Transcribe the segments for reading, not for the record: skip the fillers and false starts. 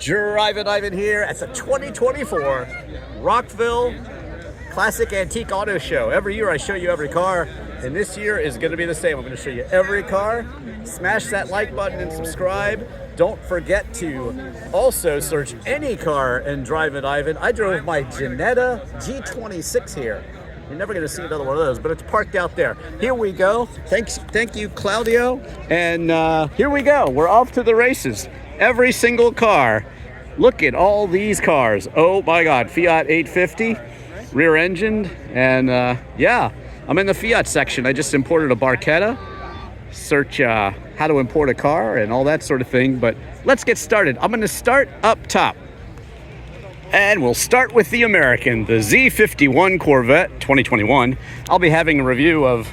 Drivin Ivan here at the 2024 Rockville Classic Antique Auto Show. Every year I show you every car, and this year is going to be the same. I'm going to show you every car. Smash that like button and subscribe. Don't forget to also search any car in Drivin Ivan. I drove my Ginetta G26 here. You're never going to see another one of those, but it's parked out there. Here we go. Thank you, Claudio. And here we go. We're off to the races. Every single car. Look at all these cars. Oh my God, Fiat 850, rear engined. And yeah, I'm in the Fiat section. I just imported a Barchetta. Search how to import a car and all that sort of thing. But let's get started. I'm gonna start up top. And we'll start with the American, the Z51 Corvette 2021. I'll be having a review of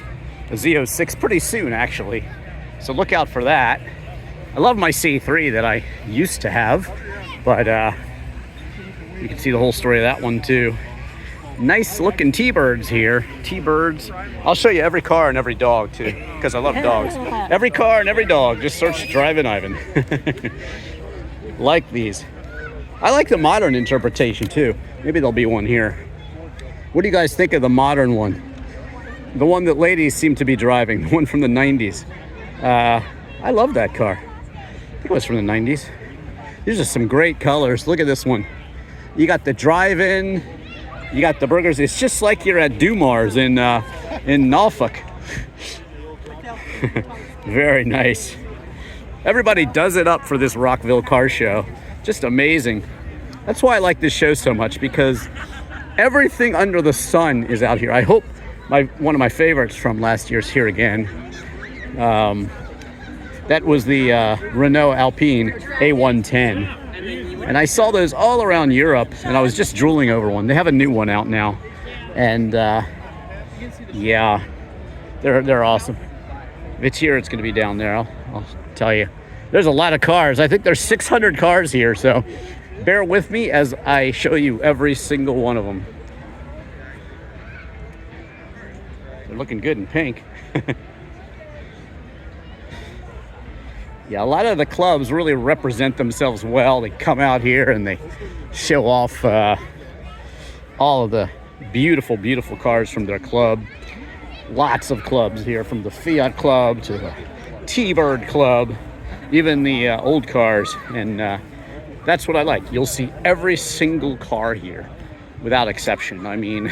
the Z06 pretty soon, actually. So look out for that. I love my C3 that I used to have, but you can see the whole story of that one too. Nice looking T-Birds here. T-Birds. I'll show you every car and every dog too, because I love dogs. Every car and every dog. Just search Drivin Ivan. Like these. I like the modern interpretation too. Maybe there'll be one here. What do you guys think of the modern one? The one that ladies seem to be driving, the one from the 90s. I love that car. I think it was from the 90s. These are some great colors. Look at this one. You got the drive-in, you got the burgers. It's just like you're at Dumar's in Norfolk. Very nice. Everybody does it up for this Rockville car show. Just amazing. That's why I like this show so much, because everything under the sun is out here. I hope one of my favorites from last year's here again. That was the Renault Alpine A110. And I saw those all around Europe, and I was just drooling over one. They have a new one out now. And yeah, they're awesome. If it's here, it's going to be down there, I'll tell you. There's a lot of cars. I think there's 600 cars here, so bear with me as I show you every single one of them. They're looking good in pink. Yeah, a lot of the clubs really represent themselves well. They come out here and they show off all of the beautiful, beautiful cars from their club. Lots of clubs here, from the Fiat Club to the T-Bird Club, even the old cars. And that's what I like. You'll see every single car here without exception. I mean,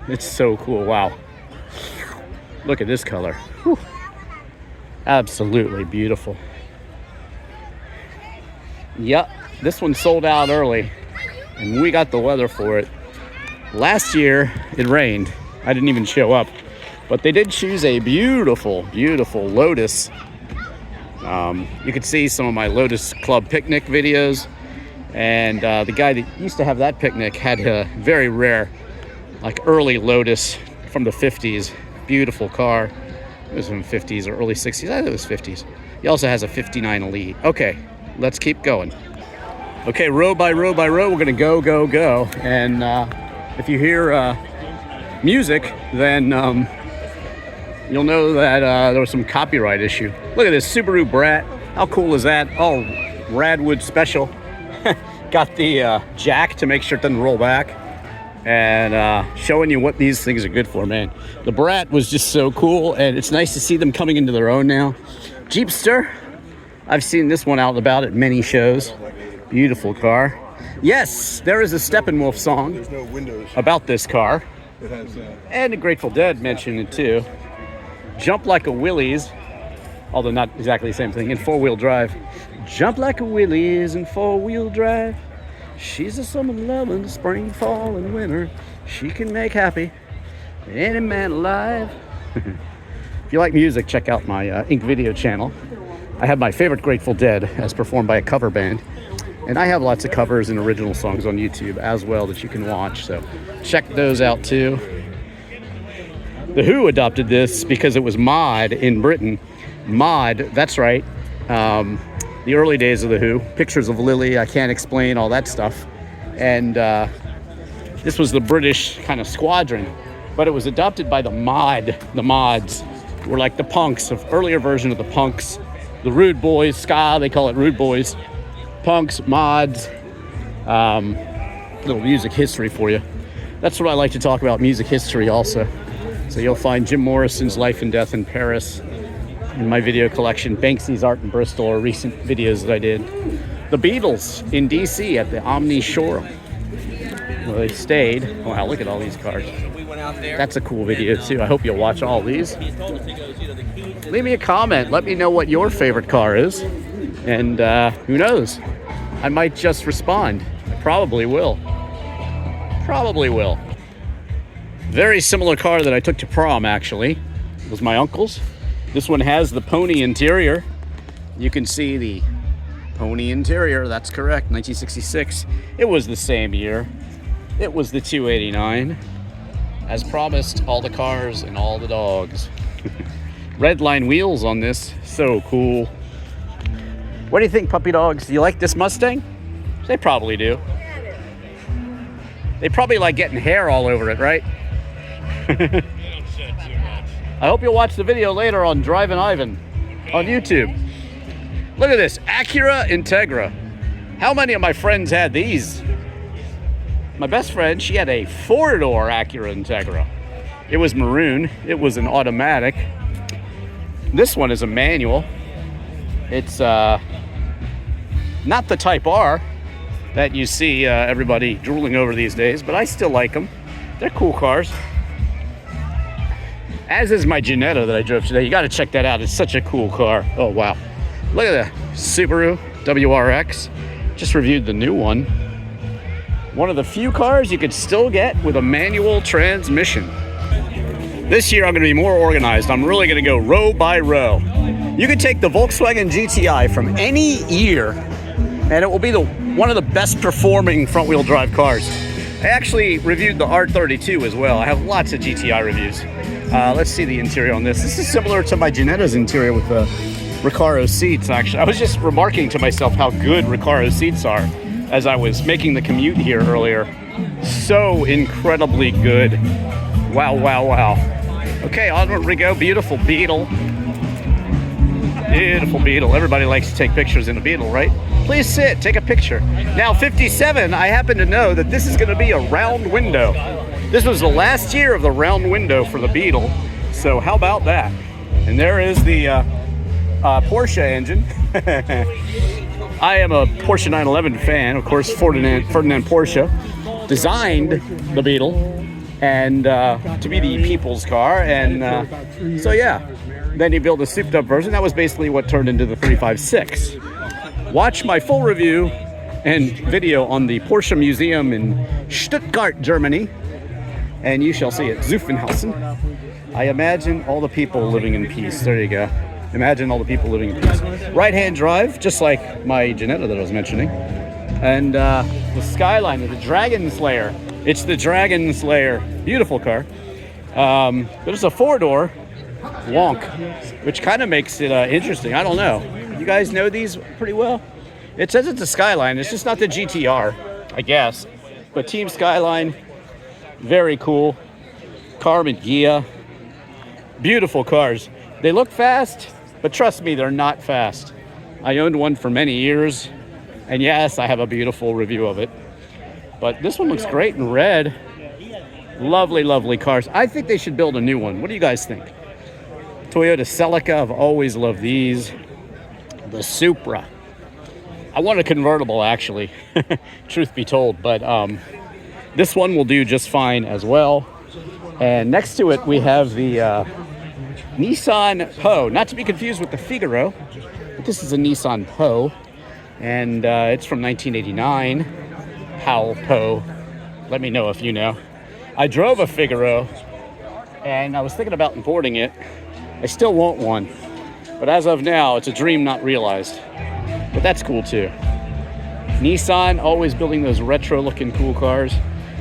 it's so cool. Wow. Look at this color. Whew. Absolutely beautiful. Yep, this one sold out early, and we got the weather for it. Last year, it rained. I didn't even show up, but they did choose a beautiful, beautiful Lotus. You could see some of my Lotus Club picnic videos, and the guy that used to have that picnic had a very rare, like early Lotus from the 50s. Beautiful car. It was from the 50s or early 60s. I think it was 50s. He also has a 59 Elite. Okay, let's keep going. Okay, row by row by row, we're gonna go, go, go. And if you hear music, then you'll know that there was some copyright issue. Look at this Subaru Brat. How cool is that? Oh, Radwood special. Got the jack to make sure it doesn't roll back. And showing you what these things are good for, man. The Brat was just so cool, and it's nice to see them coming into their own now. Jeepster, I've seen this one out and about at many shows. Beautiful car. Yes, there is a Steppenwolf song about this car. And the Grateful Dead mentioned it too. Jump Like a Willys, although not exactly the same thing, in four-wheel drive. Jump like a Willys in four-wheel drive. She's a summer loving, spring, fall, and winter. She can make happy any man alive. If you like music, check out my Ink Video channel. I have my favorite Grateful Dead as performed by a cover band. And I have lots of covers and original songs on YouTube as well that you can watch. So check those out too. The Who adopted this because it was mod in Britain. Mod, that's right. The early days of The Who, Pictures of Lily, I Can't Explain, all that stuff. And this was the British kind of squadron, but it was adopted by the mods were like the punks, of earlier version of the punks, the rude boys, ska, they call it rude boys. punks, mods, little music history for you. That's what I like to talk about, music history also. So you'll find Jim Morrison's Life and Death in Paris in my video collection. Banksy's Art in Bristol are recent videos that I did. The Beatles in DC at the Omni showroom. Well, they stayed. Wow, look at all these cars. That's a cool video too. I hope you'll watch all these. Leave me a comment. Let me know what your favorite car is. And who knows? I might just respond. I probably will. Probably will. Very similar car that I took to prom, actually. It was my uncle's. This one has the pony interior. You can see the pony interior. That's correct. 1966. It was the same year. It was the 289. As promised, all the cars and all the dogs. Red line wheels on this. So cool. What do you think, puppy dogs? Do you like this Mustang? They probably do. They probably like getting hair all over it, right? I hope you'll watch the video later on Drivin Ivan on YouTube. Look at this, Acura Integra. How many of my friends had these? My best friend, she had a four-door Acura Integra. It was maroon. It was an automatic. This one is a manual. It's not the Type R that you see everybody drooling over these days, but I still like them. They're cool cars. As is my Ginetta that I drove today. You got to check that out. It's such a cool car. Oh, wow. Look at that Subaru WRX. Just reviewed the new one. One of the few cars you could still get with a manual transmission. This year I'm going to be more organized. I'm really going to go row by row. You could take the Volkswagen GTI from any year and it will be one of the best performing front-wheel drive cars. I actually reviewed the R32 as well. I have lots of GTI reviews. Let's see the interior on this. This is similar to my Ginetta's interior with the Recaro seats, actually. I was just remarking to myself how good Recaro seats are as I was making the commute here earlier. So incredibly good. Wow, wow, wow. Okay, onward we go. Beautiful Beetle. Beautiful Beetle. Everybody likes to take pictures in a Beetle, right? Please sit, take a picture. Now, 57, I happen to know that this is going to be a round window. This was the last year of the round window for the Beetle. So how about that? And there is the Porsche engine. I am a Porsche 911 fan. Of course, Ferdinand Porsche designed the Beetle and to be the people's car. And so, yeah. Then he built a souped-up version. That was basically what turned into the 356. Watch my full review and video on the Porsche Museum in Stuttgart, Germany, and you shall see it. Zuffenhausen. I imagine all the people living in peace. There you go. Imagine all the people living in peace. Right-hand drive, just like my Ginetta that I was mentioning. And the Skyline of the Dragon Slayer. It's the Dragon Slayer. Beautiful car. There's a four-door Wonk, which kind of makes it interesting. I don't know. You guys know these pretty well? It says it's a Skyline. It's just not the GTR, I guess. But Team Skyline, very cool. Carbon Gia. Beautiful cars. They look fast, but trust me, they're not fast. I owned one for many years, and yes, I have a beautiful review of it. But this one looks great in red. Lovely, lovely cars. I think they should build a new one. What do you guys think? Toyota Celica, I've always loved these. The Supra. I want a convertible, actually, truth be told, but this one will do just fine as well. And next to it, we have the Nissan Po, not to be confused with the Figaro, but this is a Nissan Po, and it's from 1989. Howl Po. Let me know if you know. I drove a Figaro, and I was thinking about importing it. I still want one, but as of now, it's a dream not realized. But that's cool too. Nissan, always building those retro-looking cool cars.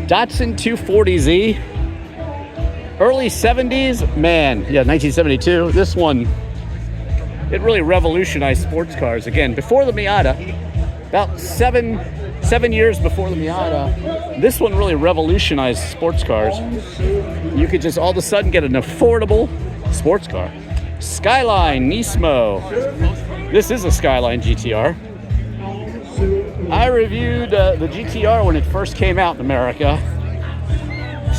Datsun 240Z. Early 70s, man, yeah, 1972. This one, it really revolutionized sports cars. Again, before the Miata, about seven years before the Miata, this one really revolutionized sports cars. You could just all of a sudden get an affordable sports car. Skyline Nismo. This is a Skyline GTR. I reviewed the GTR when it first came out in America.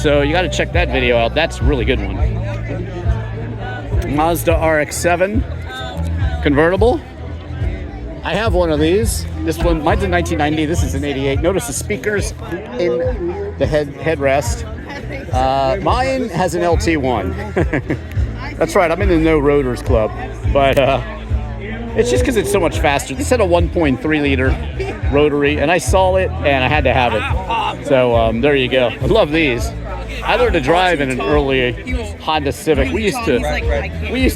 So you got to check that video out. That's a really good one. Mazda RX-7 convertible. I have one of these. This one, mine's in 1990. This is an 88. Notice the speakers in the headrest. Mine has an LT1. That's right, I'm in the No Rotors Club. But it's just because it's so much faster. This had a 1.3 liter rotary, and I saw it, and I had to have it. So there you go. I love these. I learned to drive in an early Honda Civic. We used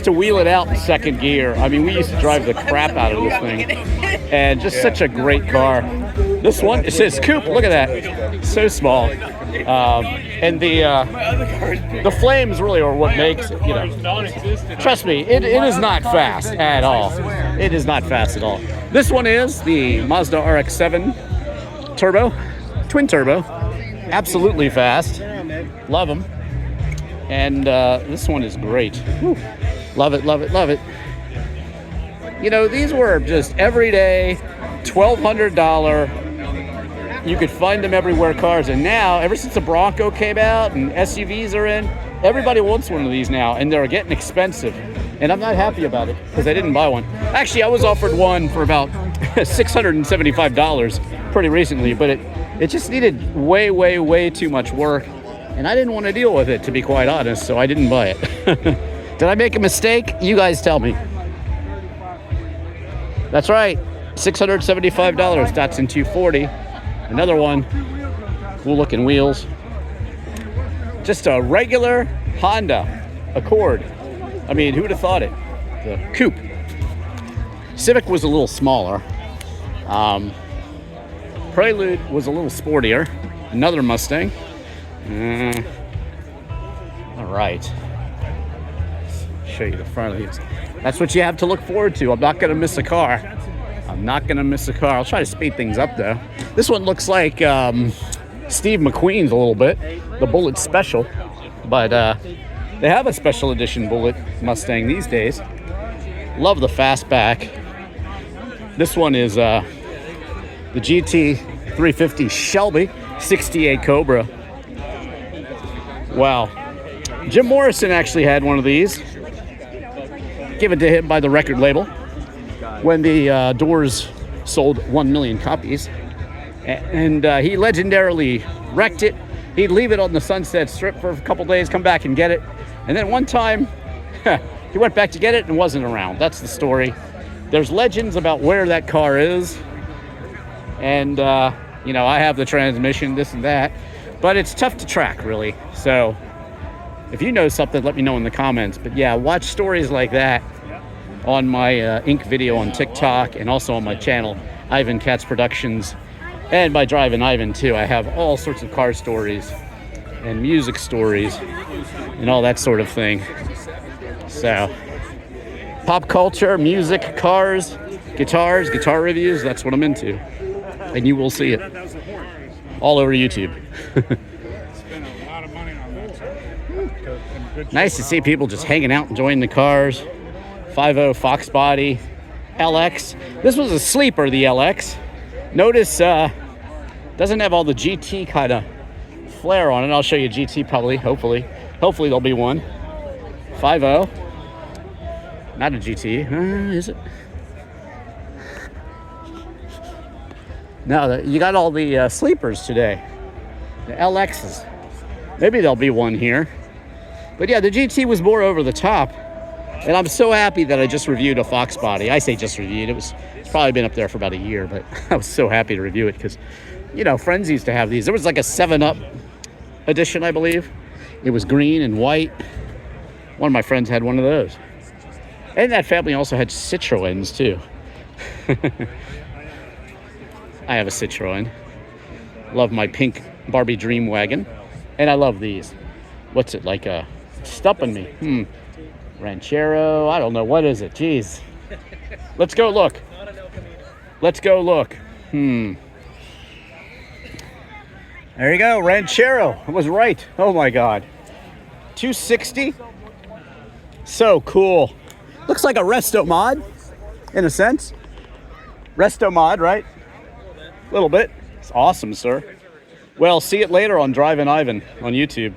to wheel it out in second gear. I mean, we used to drive the crap out of this thing. And just such a great car. This one, it says coupe. Look at that. So small. And the flames really are what makes it, you know. Trust me, it is not fast at all. It is not fast at all. This one is the Mazda RX-7 Turbo, twin turbo. Absolutely fast. Love them. And this one is great. Whew. Love it, love it, love it. You know, these were just everyday $1,200. You could find them everywhere cars. And now, ever since the Bronco came out and SUVs are in, everybody wants one of these now. And they're getting expensive. And I'm not happy about it because I didn't buy one. Actually, I was offered one for about $675 pretty recently. But it just needed way, way, way too much work. And I didn't want to deal with it, to be quite honest, so I didn't buy it. Did I make a mistake? You guys tell me. That's right, $675, Datsun 240. Another one, cool looking wheels. Just a regular Honda Accord. I mean, who would have thought it? The coupe. Civic was a little smaller. Prelude was a little sportier. Another Mustang. All right. Show you the front of these. That's what you have to look forward to. I'm not going to miss a car. I'm not going to miss a car. I'll try to speed things up, though. This one looks like Steve McQueen's a little bit. The Bullet Special. But they have a special edition Bullet Mustang these days. Love the fastback. This one is the GT 350 Shelby 68 Cobra. Wow. Jim Morrison actually had one of these. Given to him by the record label when the Doors sold 1 million copies. And he legendarily wrecked it. He'd leave it on the Sunset Strip for a couple days, come back and get it. And then one time, he went back to get it and wasn't around. That's the story. There's legends about where that car is. And, you know, I have the transmission, this and that. But it's tough to track, really. So if you know something, let me know in the comments. But yeah, watch stories like that on my Ink video on TikTok and also on my channel, Ivan Katz Productions, and by Drivin Ivan too. I have all sorts of car stories and music stories and all that sort of thing. So pop culture, music, cars, guitars, guitar reviews, that's what I'm into. And you will see it all over YouTube. Nice to see people just hanging out, enjoying the cars. 5.0 Fox body, LX. This was a sleeper, the LX. Notice doesn't have all the GT kind of flair on it. I'll show you GT probably, hopefully. Hopefully there'll be one. 5.0. Not a GT, is it? No, you got all the sleepers today. The LXs. Maybe there'll be one here. But yeah, the GT was more over the top. And I'm so happy that I just reviewed a Fox body. I say just reviewed. It's probably been up there for about a year, but I was so happy to review it because, you know, friends used to have these. There was like a 7-Up edition, I believe. It was green and white. One of my friends had one of those. And that family also had Citroens, too. I have a Citroen. Love my pink Barbie Dream Wagon. And I love these. What's it, like a stumping me? Ranchero, I don't know, what is it? Jeez. Let's go look. Let's go look. There you go, Ranchero. I was right. Oh my God. 260. So cool. Looks like a resto mod, in a sense. Resto mod, right? A little bit. It's awesome, sir. Well, see it later on Drivin Ivan on YouTube.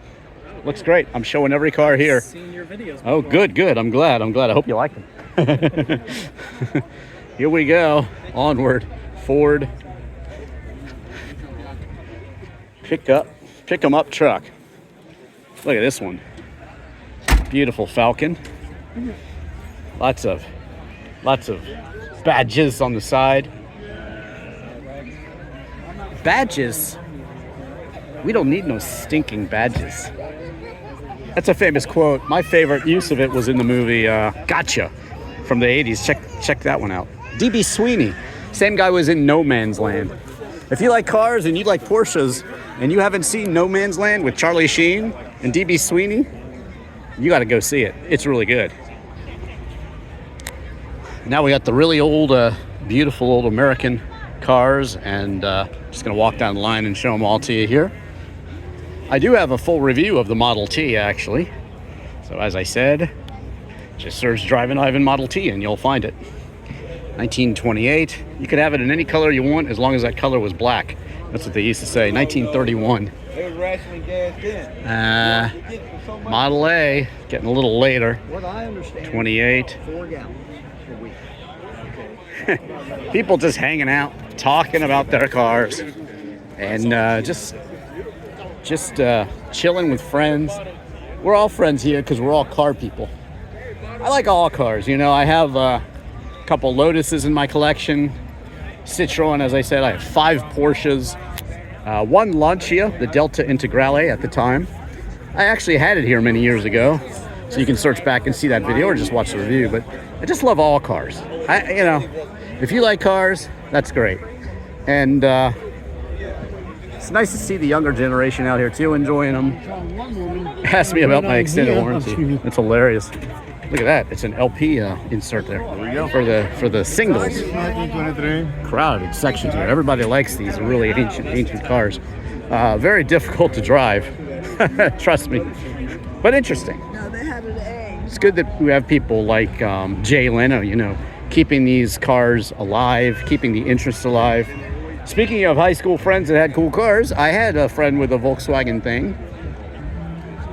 Looks great. I'm showing every car here. Seen your videos before. Oh, good, good. I'm glad. I hope you like them. Here we go. Onward. Ford. Pick 'em up truck. Look at this one. Beautiful Falcon. Lots of badges on the side. Badges? We don't need no stinking badges. That's a famous quote. My favorite use of it was in the movie Gotcha from the 80s. Check that one out. D.B. Sweeney. Same guy was in No Man's Land. If you like cars and you like Porsches and you haven't seen No Man's Land with Charlie Sheen and D.B. Sweeney, you got to go see it. It's really good. Now we got the really old, beautiful old American cars, and just going to walk down the line and show them all to you here. I do have a full review of the Model T, actually. So as I said, just search Drivin Ivan Model T and you'll find it. 1928. You could have it in any color you want as long as that color was black. That's what they used to say. 1931. They was rationally gassed in. Model A, getting a little later. What I understand, 28. 4 gallons a week. Okay. People just hanging out, talking about their cars, and just chilling with friends. We're all friends here because we're all car people. I like all cars. You know, I have a couple Lotuses in my collection. Citroen, as I said, I have 5 Porsches. 1 Lancia, the Delta Integrale at the time. I actually had it here many years ago, so you can search back and see that video or just watch the review. But I just love all cars. You know, if you like cars, that's great. And it's nice to see the younger generation out here too, enjoying them. Ask me about my extended warranty. It's hilarious. Look at that. It's an LP insert there. There we go. For the singles. Crowded section here. Everybody likes these really ancient cars. Very difficult to drive. Trust me. But interesting. No, they had an egg. It's good that we have people like Jay Leno, you know, keeping these cars alive, keeping the interest alive. Speaking of high school friends that had cool cars, I had a friend with a Volkswagen thing.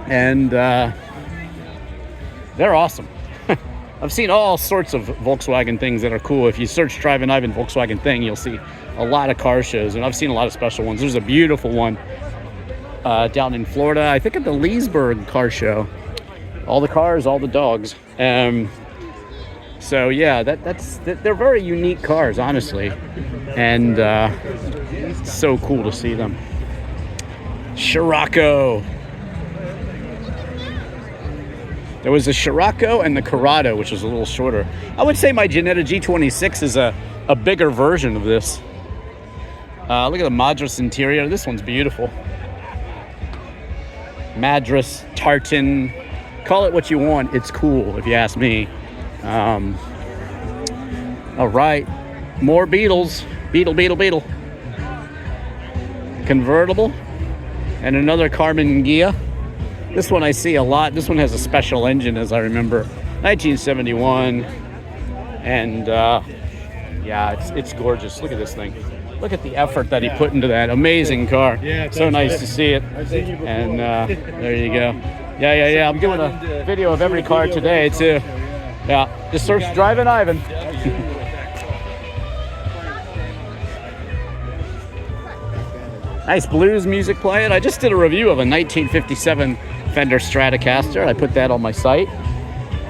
And they're awesome. I've seen all sorts of Volkswagen things that are cool. If you search Drivin Ivan Volkswagen thing, you'll see a lot of car shows, and I've seen a lot of special ones. There's a beautiful one down in Florida, I think at the Leesburg car show. All the cars, all the dogs. So yeah, they're very unique cars, honestly, and it's so cool to see them. Scirocco. There was a Scirocco and the Corrado, which was a little shorter. I would say my Ginetta G26 is a bigger version of this. Look at the Madras interior. This one's beautiful. Madras, tartan, call it what you want. It's cool, if you ask me. All right, more Beetles. Beetle. Convertible, and another Carmen Ghia. This one I see a lot. This one has a special engine, as I remember. 1971. And yeah, it's gorgeous. Look at this thing. Look at the effort that he put into that. Amazing car. Yeah, so nice to see it. And there you go. Yeah. I'm doing a video of every car today, too. Yeah, just search Drivin Ivan. Nice blues music playing. I just did a review of a 1957 Fender Stratocaster. I put that on my site.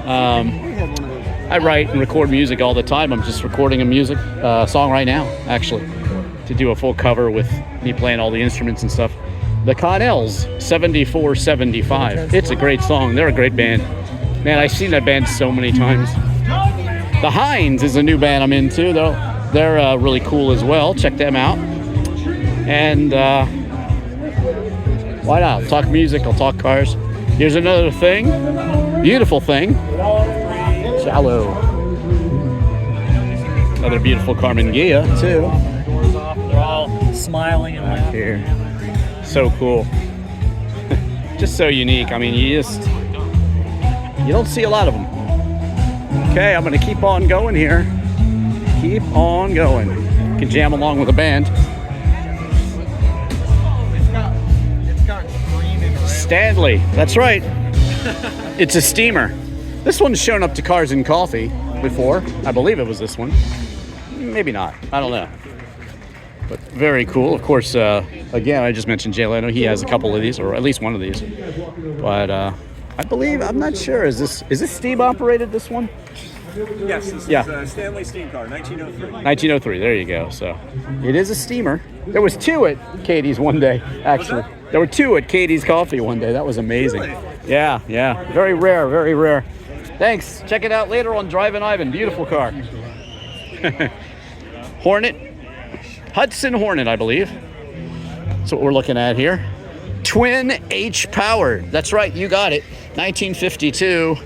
I write and record music all the time. I'm just recording a song right now, actually, to do a full cover with me playing all the instruments and stuff. The Connells, 7475. It's a great song. They're a great band. Man, I've seen that band so many times. The Hinds is a new band I'm into. They're really cool as well. Check them out. And why not? I'll talk music, I'll talk cars. Here's another thing. Beautiful thing. Shallow. Another beautiful Carmen Ghia, too. Doors off, they're all smiling and laughing. Here. So cool. Just so unique. I mean, you don't see a lot of them. Okay, I'm going to keep on going here. Keep on going. You can jam along with the band. Stanley, that's right. It's a steamer. This one's shown up to Cars and Coffee before. I believe it was this one. Maybe not. I don't know. But very cool. Of course, again, I just mentioned Jay Leno. He has a couple of these, or at least one of these. But I believe, I'm not sure. Is this steam operated, this one? Yes, this is a Stanley steam car, 1903. 1903, there you go. So it is a steamer. There was two at Katie's one day, actually. There were two at Katie's Coffee one day. That was amazing. Really? Yeah. Very rare, very rare. Thanks. Check it out later on Drivin Ivan. Beautiful car. Hornet. Hudson Hornet, I believe. That's what we're looking at here. Twin H powered. That's right, you got it. 1952.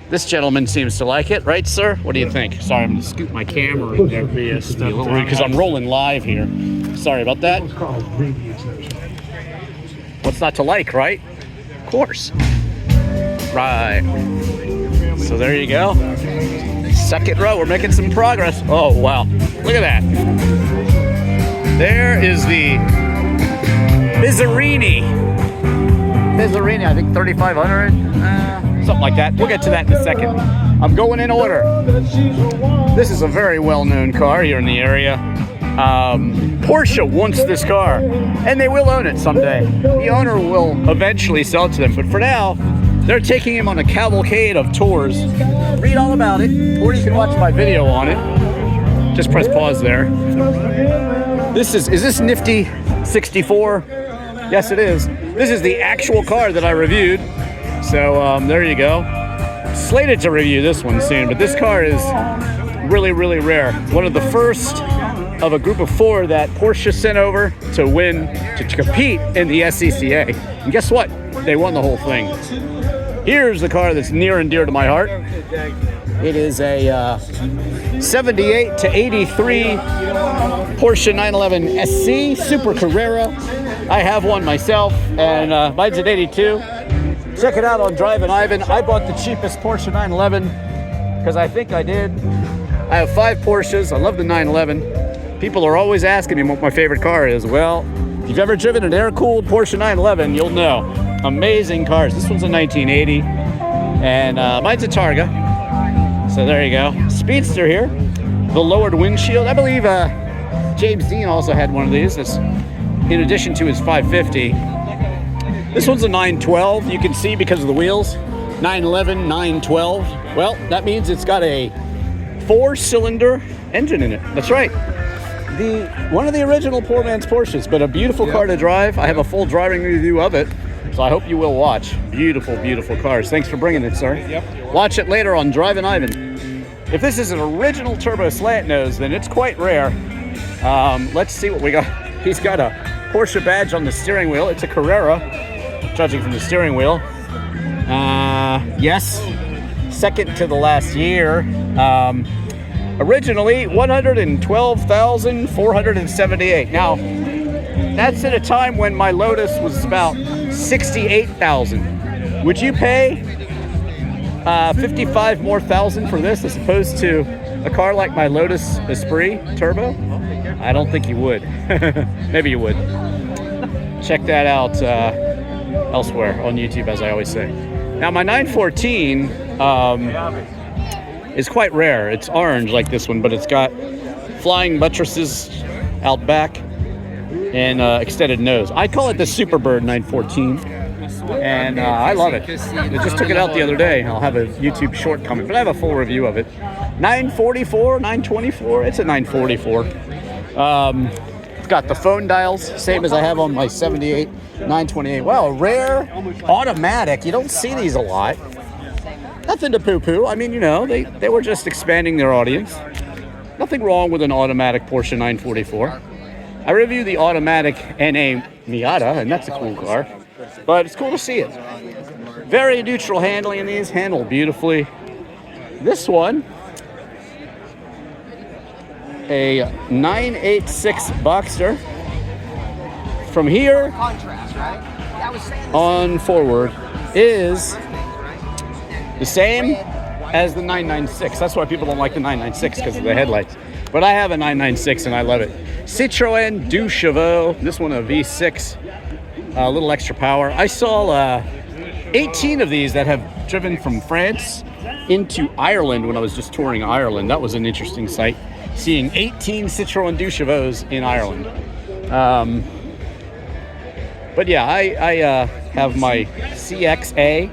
This gentleman seems to like it, right, sir? What do you think? Sorry, I'm gonna scoot my camera in there because I'm rolling live here. Sorry about that. What's not to like, right? Of course. Right. So there you go. Second row, we're making some progress. Oh, wow. Look at that. There is the Bizzarrini. Bizzarrini, I think 3,500. Something like that. We'll get to that in a second. I'm going in order. This is a very well-known car here in the area. Porsche wants this car, and they will own it someday. The owner will eventually sell it to them, but for now, they're taking him on a cavalcade of tours. Read all about it, or you can watch my video on it. Just press pause there. Is this nifty 64? Yes, it is. This is the actual car that I reviewed. So there you go. Slated to review this one soon, but this car is really, really rare. One of the first of a group of 4 that Porsche sent over to win, to compete in the SCCA. And guess what? They won the whole thing. Here's the car that's near and dear to my heart. It is a 78 to 83 Porsche 911 SC Super Carrera. I have one myself, and mine's at 82. Check it out on Drivin Ivan. I bought the cheapest Porsche 911 because I think I did. I have 5 Porsches. I love the 911. People are always asking me what my favorite car is. Well, if you've ever driven an air-cooled Porsche 911, you'll know. Amazing cars. This one's a 1980, and mine's a Targa. So there you go. Speedster here. The lowered windshield. I believe James Dean also had one of these. It's in addition to his 550. This one's a 912. You can see because of the wheels. 911, 912. Well, that means it's got a 4-cylinder engine in it. That's right. One of the original poor man's Porsches, but a beautiful car to drive. I have a full driving review of it, so I hope you will watch. Beautiful, beautiful cars. Thanks for bringing it, sir. Yep. Watch it later on Drivin Ivan. If this is an original turbo slant nose, then it's quite rare. Let's see what we got. He's got a Porsche badge on the steering wheel. It's a Carrera, judging from the steering wheel. Yes, second to the last year. Originally 112,478. Now, that's at a time when my Lotus was about 68,000. Would you pay 55 more thousand for this as opposed to a car like my Lotus Esprit Turbo? I don't think you would. Maybe you would. Check that out elsewhere on YouTube, as I always say. Now, my 914 is quite rare. It's orange like this one, but it's got flying buttresses out back and extended nose. I call it the Superbird 914, and I love it. I just took it out the other day. I'll have a YouTube short coming, but I have a full review of it. 944, 924, it's a 944. It's got the phone dials, same as I have on my 78, 928. Wow, a rare automatic. You don't see these a lot. Nothing to poo-poo. I mean, you know, they were just expanding their audience. Nothing wrong with an automatic Porsche 944. I review the automatic NA Miata, and that's a cool car. But it's cool to see it. Very neutral handling in these, handle beautifully. This one, a 986 Boxster. From here on forward is the same as the 996. That's why people don't like the 996, because of the headlights. But I have a 996 and I love it. Citroen 2 Chevaux. This one a V6. a little extra power. I saw 18 of these that have driven from France into Ireland when I was just touring Ireland. That was an interesting sight, seeing 18 Citroen 2 Chevaux in Ireland. But yeah, I have my CXA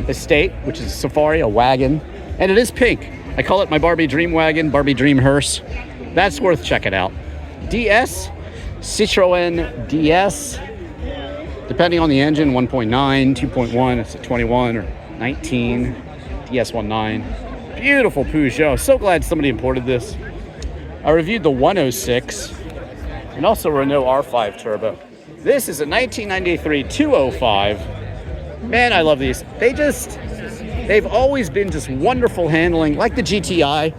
Estate, which is a Safari, a wagon, and it is pink. I call it my Barbie Dream Wagon, Barbie Dream Hearse. That's worth checking out. DS, Citroen DS, depending on the engine, 1.9, 2.1, it's a 21 or 19, DS19. Beautiful Peugeot. So glad somebody imported this. I reviewed the 106 and also Renault R5 Turbo. This is a 1993 205. Man, I love these. They've always been just wonderful handling, like the GTI.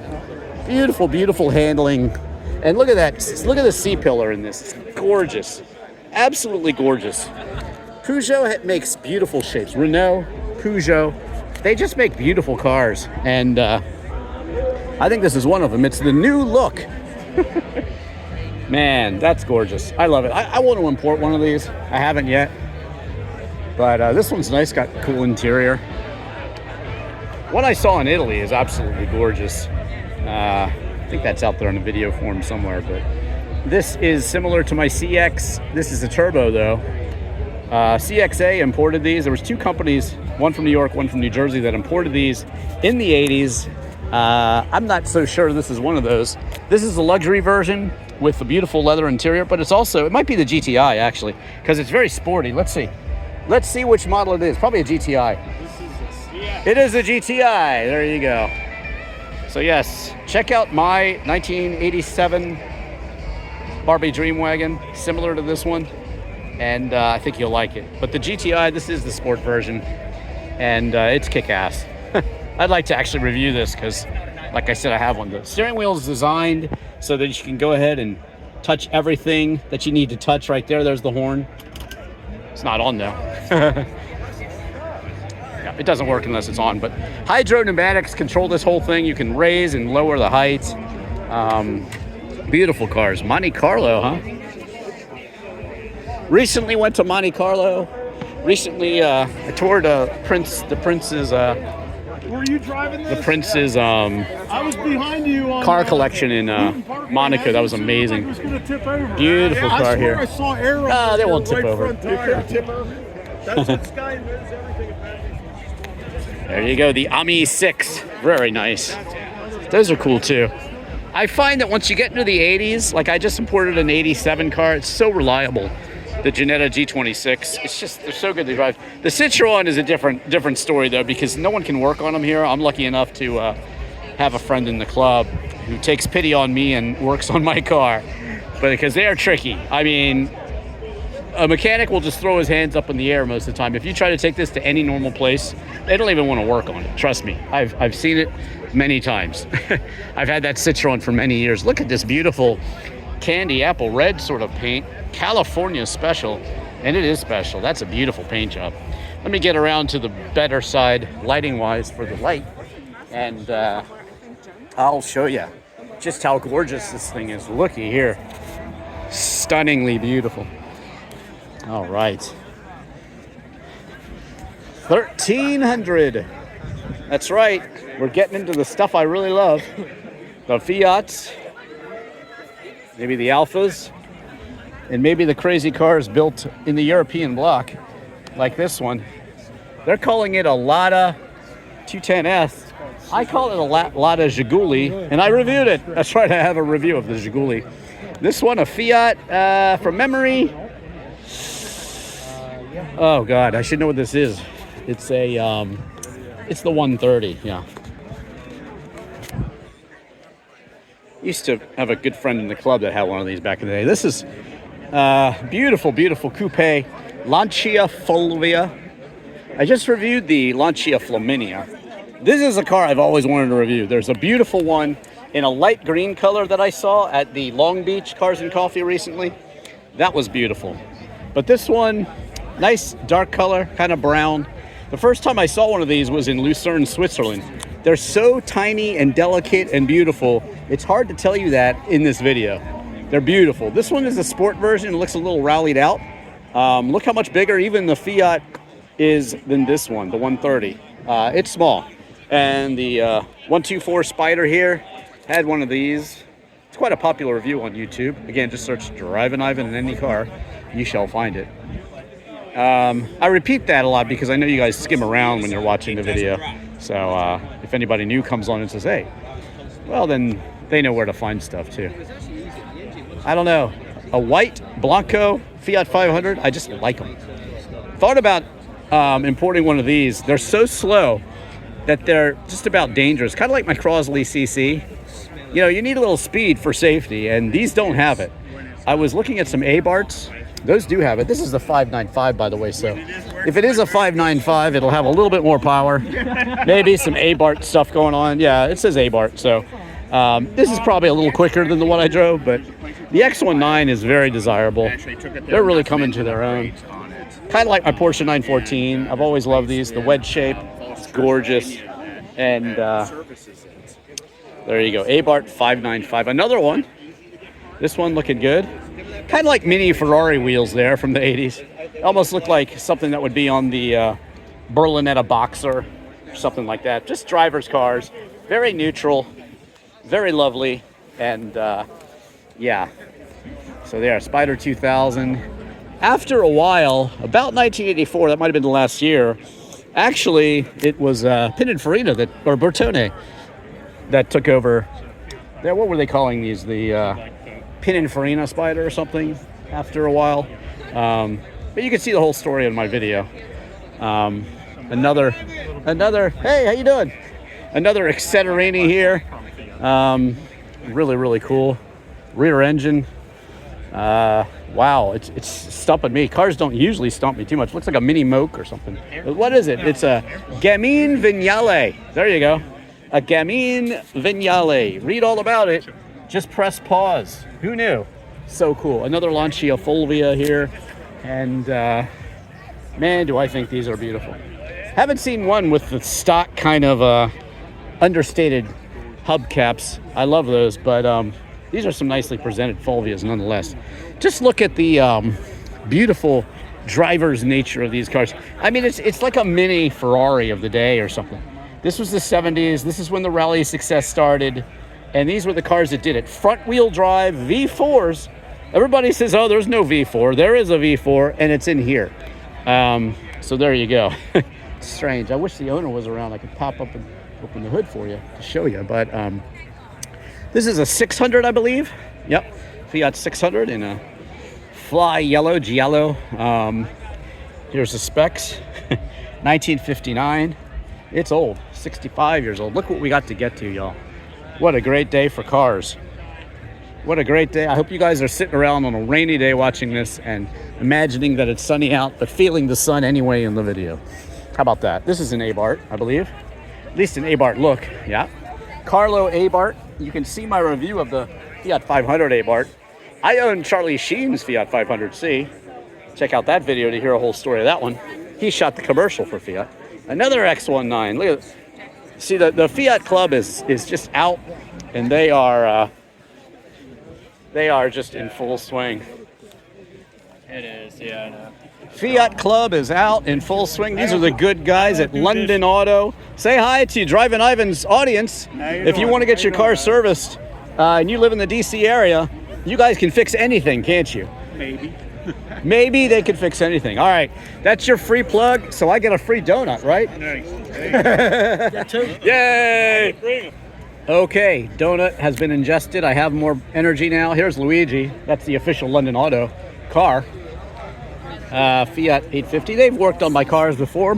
Beautiful, beautiful handling. And look at that. Look at the C-pillar in this. It's gorgeous. Absolutely gorgeous. Peugeot makes beautiful shapes. Renault, Peugeot, they just make beautiful cars. And I think this is one of them. It's the new look. Man, that's gorgeous. I love it. I want to import one of these. I haven't yet. But this one's nice. Got cool interior. What I saw in Italy is absolutely gorgeous. I think that's out there in a video form somewhere. But this is similar to my CX. This is a turbo, though. CXA imported these. There was two companies, one from New York, one from New Jersey, that imported these in the 80s. I'm not so sure this is one of those. This is the luxury version with the beautiful leather interior, but it's also, it might be the GTI actually, because it's very sporty. Let's see. Let's see which model it is. Probably a GTI. It is a GTI. There you go. So yes, check out my 1987 Barbie Dream Wagon, similar to this one, and I think you'll like it. But the GTI, this is the sport version, and it's kick-ass. I'd like to actually review this because, like I said, I have one. The steering wheel is designed so that you can go ahead and touch everything that you need to touch right there. There's the horn. It's not on though. Yeah, it doesn't work unless it's on, but hydro pneumatics control this whole thing. You can raise and lower the height. Beautiful cars. Monte Carlo, huh? Recently went to Monte Carlo. Recently, I toured the Prince's Were you driving this? The Prince's I was behind you on car collection in Monaco. That was amazing. Was gonna tip over. Beautiful car here. I saw air on Ah, they won't tip right over. front tire. Tip over. That's what Sky moves everything about. There you go, the Ami 6. Very nice. Those are cool too. I find that once you get into the 80s, like I just imported an 87 car, it's so reliable. The Ginetta G26, it's just, they're so good to drive. The Citroen is a different story though, because no one can work on them here. I'm lucky enough to have a friend in the club who takes pity on me and works on my car, but because they are tricky. I mean, a mechanic will just throw his hands up in the air most of the time. If you try to take this to any normal place, they don't even want to work on it. Trust me, I've seen it many times. I've had that Citroen for many years. Look at this beautiful candy apple red sort of paint. California special, and it is special. That's a beautiful paint job. Let me get around to the better side lighting wise for the light, and I'll show you just how gorgeous this thing is. Looky here, stunningly beautiful. All right, 1300. That's right, we're getting into the stuff I really love. The Fiats, maybe the Alphas, and maybe the crazy cars built in the European bloc, like this one. They're calling it a Lada 210S. I call it a Lada Zhiguli, and I reviewed it. That's right, I have a review of the Zhiguli. This one, a Fiat, from memory. Oh God, I should know what this is. It's a, it's the 130, yeah. Used to have a good friend in the club that had one of these back in the day. This is beautiful, beautiful coupe Lancia Fulvia. I just reviewed the Lancia Flaminia. This is a car I've always wanted to review. There's a beautiful one in a light green color that I saw at the Long Beach Cars and Coffee recently. That was beautiful. But this one, nice dark color, kind of brown. The first time I saw one of these was in Lucerne, Switzerland. They're so tiny and delicate and beautiful. It's hard to tell you that in this video. They're beautiful. This one is a sport version. It looks a little rallied out. Look how much bigger even the Fiat is than this one, the 130. It's small. And the 124 Spider here had one of these. It's quite a popular review on YouTube. Again, just search Drivin Ivan in any car. You shall find it. I repeat that a lot because I know you guys skim around when you're watching the video. So if anybody new comes on and says, hey, well, then they know where to find stuff too. I don't know. A white Blanco Fiat 500, I just like them. Thought about importing one of these. They're so slow that they're just about dangerous. Kind of like my Crosley CC. You know, you need a little speed for safety, and these don't have it. I was looking at some Abarths. Those do have it. This is the 595, by the way, so if it is a 595, it'll have a little bit more power. Maybe some Abarth stuff going on. Yeah, it says Abarth, so this is probably a little quicker than the one I drove, but the X19 is very desirable. They're really coming to their own. Kind of like my Porsche 914. I've always loved these. The wedge shape, it's gorgeous. And there you go, Abarth 595. Another one. This one looking good. Kind of like mini Ferrari wheels there from the 80s. Almost look like something that would be on the Berlinetta Boxer or something like that. Just driver's cars. Very neutral. Very lovely. And yeah. So there, Spider 2000. After a while, about 1984, that might have been the last year, actually, it was Pininfarina or Bertone that took over. What were they calling these? The Pininfarina Spider or something after a while. But you can see the whole story in my video. Another, hey, how you doing? Another Citroen here. Really, really cool. Rear engine. Wow, it's stumping me. Cars don't usually stump me too much. Looks like a mini moke or something. What is it? It's a Gamine Vignale. There you go. A Gamine Vignale. Read all about it. Just press pause. Who knew? So cool. Another Lancia Fulvia here. And man, do I think these are beautiful. Haven't seen one with the stock kind of understated hubcaps. I love those, but these are some nicely presented Fulvias nonetheless. Just look at the beautiful driver's nature of these cars. I mean, it's like a mini Ferrari of the day or something. This was the 70s. This is when the rally success started. And these were the cars that did it. Front wheel drive, V4s. Everybody says, oh, there's no V4. There is a V4, and it's in here. So there you go. Strange. I wish the owner was around. I could pop up and open the hood for you to show you. But this is a 600, I believe. Yep. Fiat 600 in a fly yellow, giallo. Here's the specs. 1959. It's old. 65 years old. Look what we got to get to, y'all. What a great day for cars. What a great day. I hope you guys are sitting around on a rainy day watching this and imagining that it's sunny out, but feeling the sun anyway in the video. How about that? This is an Abarth, I believe. At least an Abarth look, yeah. Carlo Abarth. You can see my review of the Fiat 500 Abarth. I own Charlie Sheen's Fiat 500C. Check out that video to hear a whole story of that one. He shot the commercial for Fiat. Another X19. Look at this. See, the Fiat Club is just out, and they are just in full swing. It is, yeah, I know. Fiat Club is out in full swing. These are the good guys at London Auto. Say hi to Drivin Ivan's audience. If you want to get your car serviced and you live in the DC area, you guys can fix anything, can't you? Maybe. Maybe they could fix anything. All right, that's your free plug, so I get a free donut, right? Nice. Yay! Okay, donut has been ingested. I have more energy now. Here's Luigi. That's the official London Auto car. Fiat 850. They've worked on my cars before.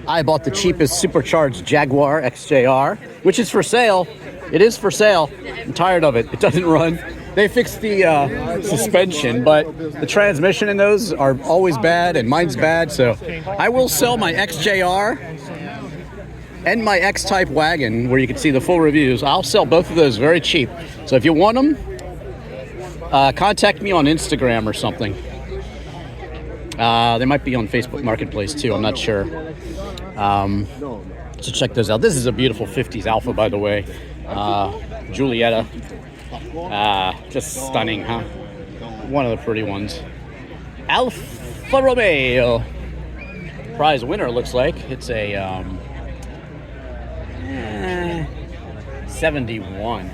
I bought the cheapest supercharged Jaguar XJR, which is for sale. It is for sale. I'm tired of it. It doesn't run. They fixed the suspension, but the transmission in those are always bad, and mine's bad. So I will sell my XJR and my X-Type Wagon, where you can see the full reviews. I'll sell both of those very cheap. So if you want them, contact me on Instagram or something. They might be on Facebook Marketplace too. I'm not sure. So check those out. This is a beautiful 50s Alpha, by the way. Giulietta. Just stunning, huh? One of the pretty ones. Alfa Romeo. Prize winner looks like. It's a 71.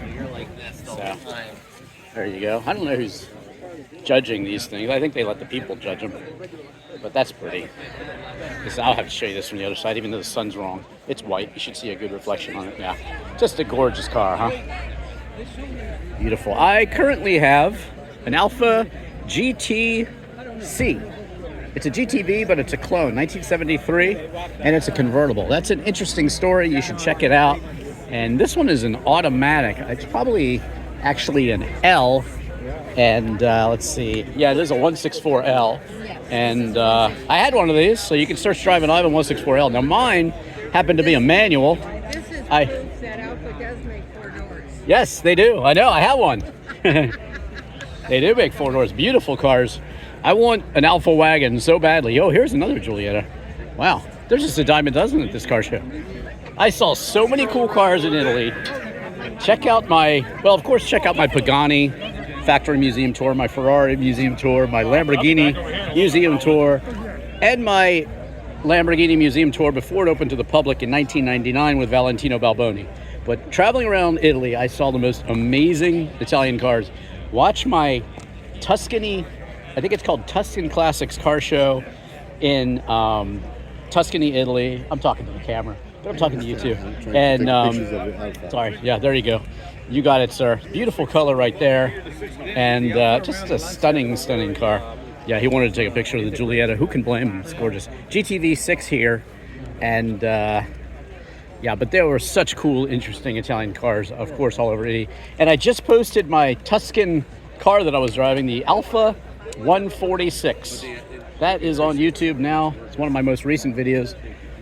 So, there you go. I don't know who's judging these things. I think they let the people judge them. But that's pretty. I'll have to show you this from the other side, even though the sun's wrong. It's white. You should see a good reflection on it. Yeah. Just a gorgeous car, huh? Beautiful. I currently have an Alfa GTC. It's a GTV, but it's a clone, 1973, and it's a convertible. That's an interesting story. You should check it out. And this one is an automatic. It's probably actually an L. And let's see. Yeah, there's a 164L. And I had one of these, so you can search Drivin Ivan 164L. Now mine happened to be a manual. This is that Alpha does make 4 doors. Yes, they do. I know. I have one. They do make 4 doors. Beautiful cars. I want an Alpha Wagon so badly. Oh, here's another Ginetta. Wow. There's just a dime a dozen at this car show. I saw so many cool cars in Italy. Check out my Pagani factory museum tour, my Ferrari museum tour, my Lamborghini museum tour, and my Lamborghini museum tour before it opened to the public in 1999 with Valentino Balboni. But traveling around Italy, I saw the most amazing Italian cars. Watch my Tuscany, I think it's called Tuscan Classics car show in Tuscany, Italy. I'm talking to the camera, but I'm talking to you too. And sorry, yeah, there you go. You got it, sir. Beautiful color right there, and just a stunning, stunning car. Yeah, he wanted to take a picture of the Ginetta. Who can blame him? It's gorgeous. GTV 6 here, and yeah, but there were such cool, interesting Italian cars, of course, all over Italy. And I just posted my Tuscan car that I was driving, the Alfa 146. That is on YouTube now. It's one of my most recent videos,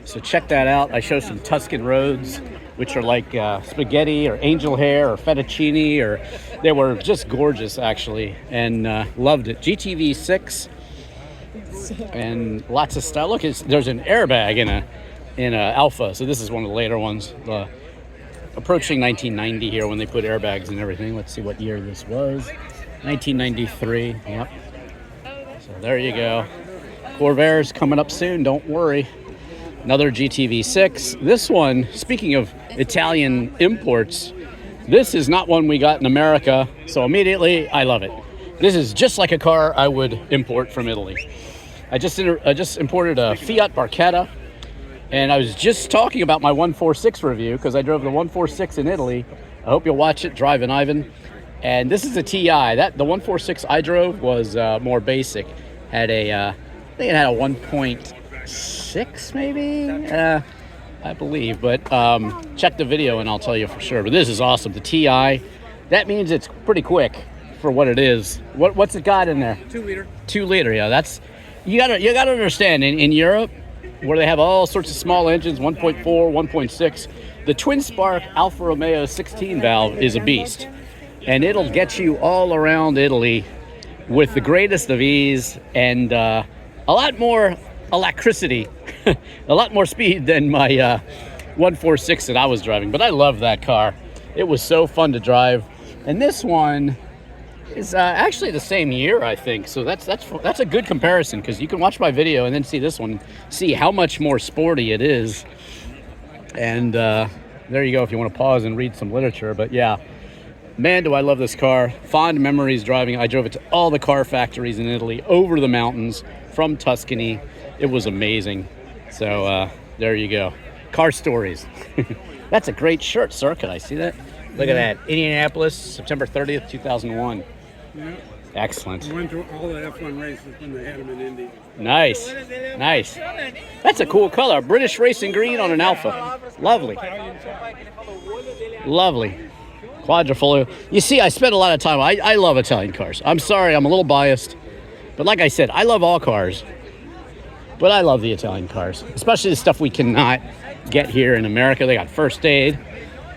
so check that out. I show some Tuscan roads, which are like spaghetti or angel hair or fettuccine, or they were just gorgeous actually, and loved it. GTV 6 and lots of stuff. Look, there's an airbag in a Alpha, so this is one of the later ones. Approaching 1990 here when they put airbags and everything. Let's see what year this was. 1993. Yep. So there you go. Corvair's coming up soon. Don't worry. Another GTV 6. This one, speaking of Italian imports, this is not one we got in America, so immediately I love it. This is just like a car I would import from Italy. I just imported a Fiat Barchetta, and I was just talking about my 146 review because I drove the 146 in Italy. I hope you'll watch it, Drivin Ivan. And this is a TI. The 146 I drove was more basic. Had I think it had a 1.6 maybe, I believe. But check the video and I'll tell you for sure. But this is awesome. The TI, that means it's pretty quick for what it is. What's it got in there? 2 liter. 2 liter. Yeah, that's you gotta understand. In Europe, where they have all sorts of small engines, 1.4, 1.6, the twin spark Alfa Romeo 16 valve is a beast. And it'll get you all around Italy with the greatest of ease and a lot more electricity, a lot more speed than my 146 that I was driving. But I love that car. It was so fun to drive. And this one is actually the same year, I think. So that's a good comparison because you can watch my video and then see this one, see how much more sporty it is. And there you go if you want to pause and read some literature. But yeah. Man, do I love this car. Fond memories driving. I drove it to all the car factories in Italy, over the mountains, from Tuscany. It was amazing. So there you go. Car stories. That's a great shirt, sir. Can I see that? Look at that. Indianapolis, September 30th, 2001. Yeah. Excellent. I went to all the F1 races when they had them in Indy. Nice. Nice. That's a cool color. British racing green on an Alpha. Lovely. Lovely. Quadrifoglio. You see, I spent a lot of time. I love Italian cars. I'm sorry, I'm a little biased. But like I said, I love all cars. But I love the Italian cars, especially the stuff we cannot get here in America. They got first aid.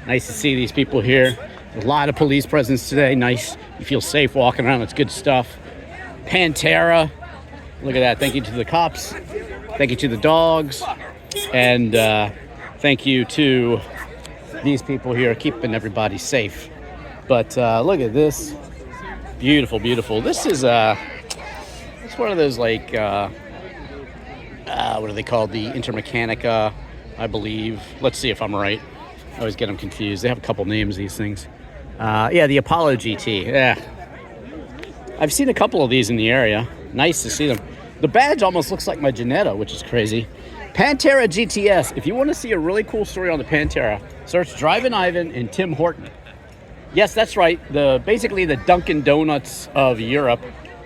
Nice to see these people here. A lot of police presence today. Nice. You feel safe walking around. It's good stuff. Pantera. Look at that. Thank you to the cops. Thank you to the dogs. And thank you to these people here keeping everybody safe. But look at this. Beautiful, beautiful. This is It's one of those like, what are they called? The Intermechanica, I believe. Let's see if I'm right. I always get them confused. They have a couple names, these things. Yeah, the Apollo GT. Yeah. I've seen a couple of these in the area. Nice to see them. The badge almost looks like my Ginetta, which is crazy. Pantera GTS. If you want to see a really cool story on the Pantera, search Drivin Ivan and Tim Horton. Yes, that's right. Basically the Dunkin' Donuts of Europe.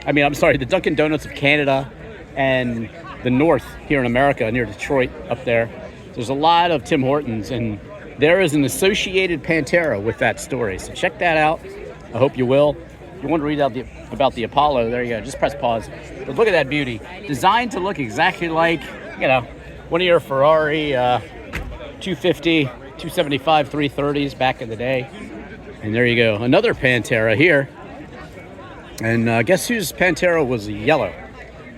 The Dunkin' Donuts of Canada and the North here in America, near Detroit up there. There's a lot of Tim Hortons, and there is an associated Pantera with that story. So check that out. I hope you will. If you want to read about the Apollo, there you go. Just press pause. But look at that beauty. Designed to look exactly like, one of your Ferrari 250, 275, 330s back in the day. And there you go. Another Pantera here. And guess whose Pantera was yellow?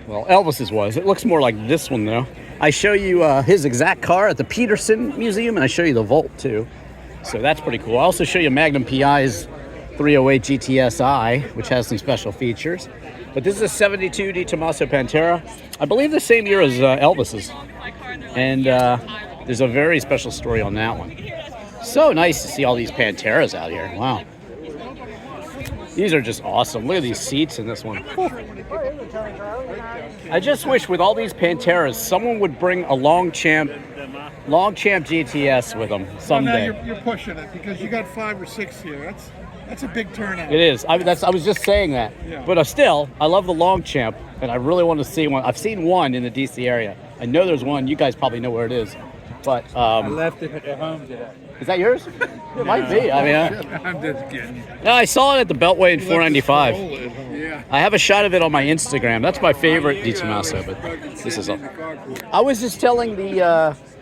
Well, Elvis's was. It looks more like this one, though. I show you his exact car at the Peterson Museum, and I show you the Volt, too. So that's pretty cool. I also show you Magnum PI's 308 GTSI, which has some special features. But this is a 72 Di Tommaso Pantera. I believe the same year as Elvis's. And there's a very special story on that one. So nice to see all these Panteras out here. Wow. These are just awesome. Look at these seats in this one. I just wish with all these Panteras, someone would bring a Longchamp GTS with them someday. Well, now you're pushing it because you got 5 or 6 here. That's a big turnout. It is. I was just saying that. Yeah. But still, I love the Longchamp, and I really want to see one. I've seen one in the DC area. I know there's one. You guys probably know where it is. But I left it at home today. Is that yours? It might be. I'm just kidding. No, I saw it at the Beltway in 495. Yeah. I have a shot of it on my Instagram. That's my favorite Di Tommaso, but this is I was just telling the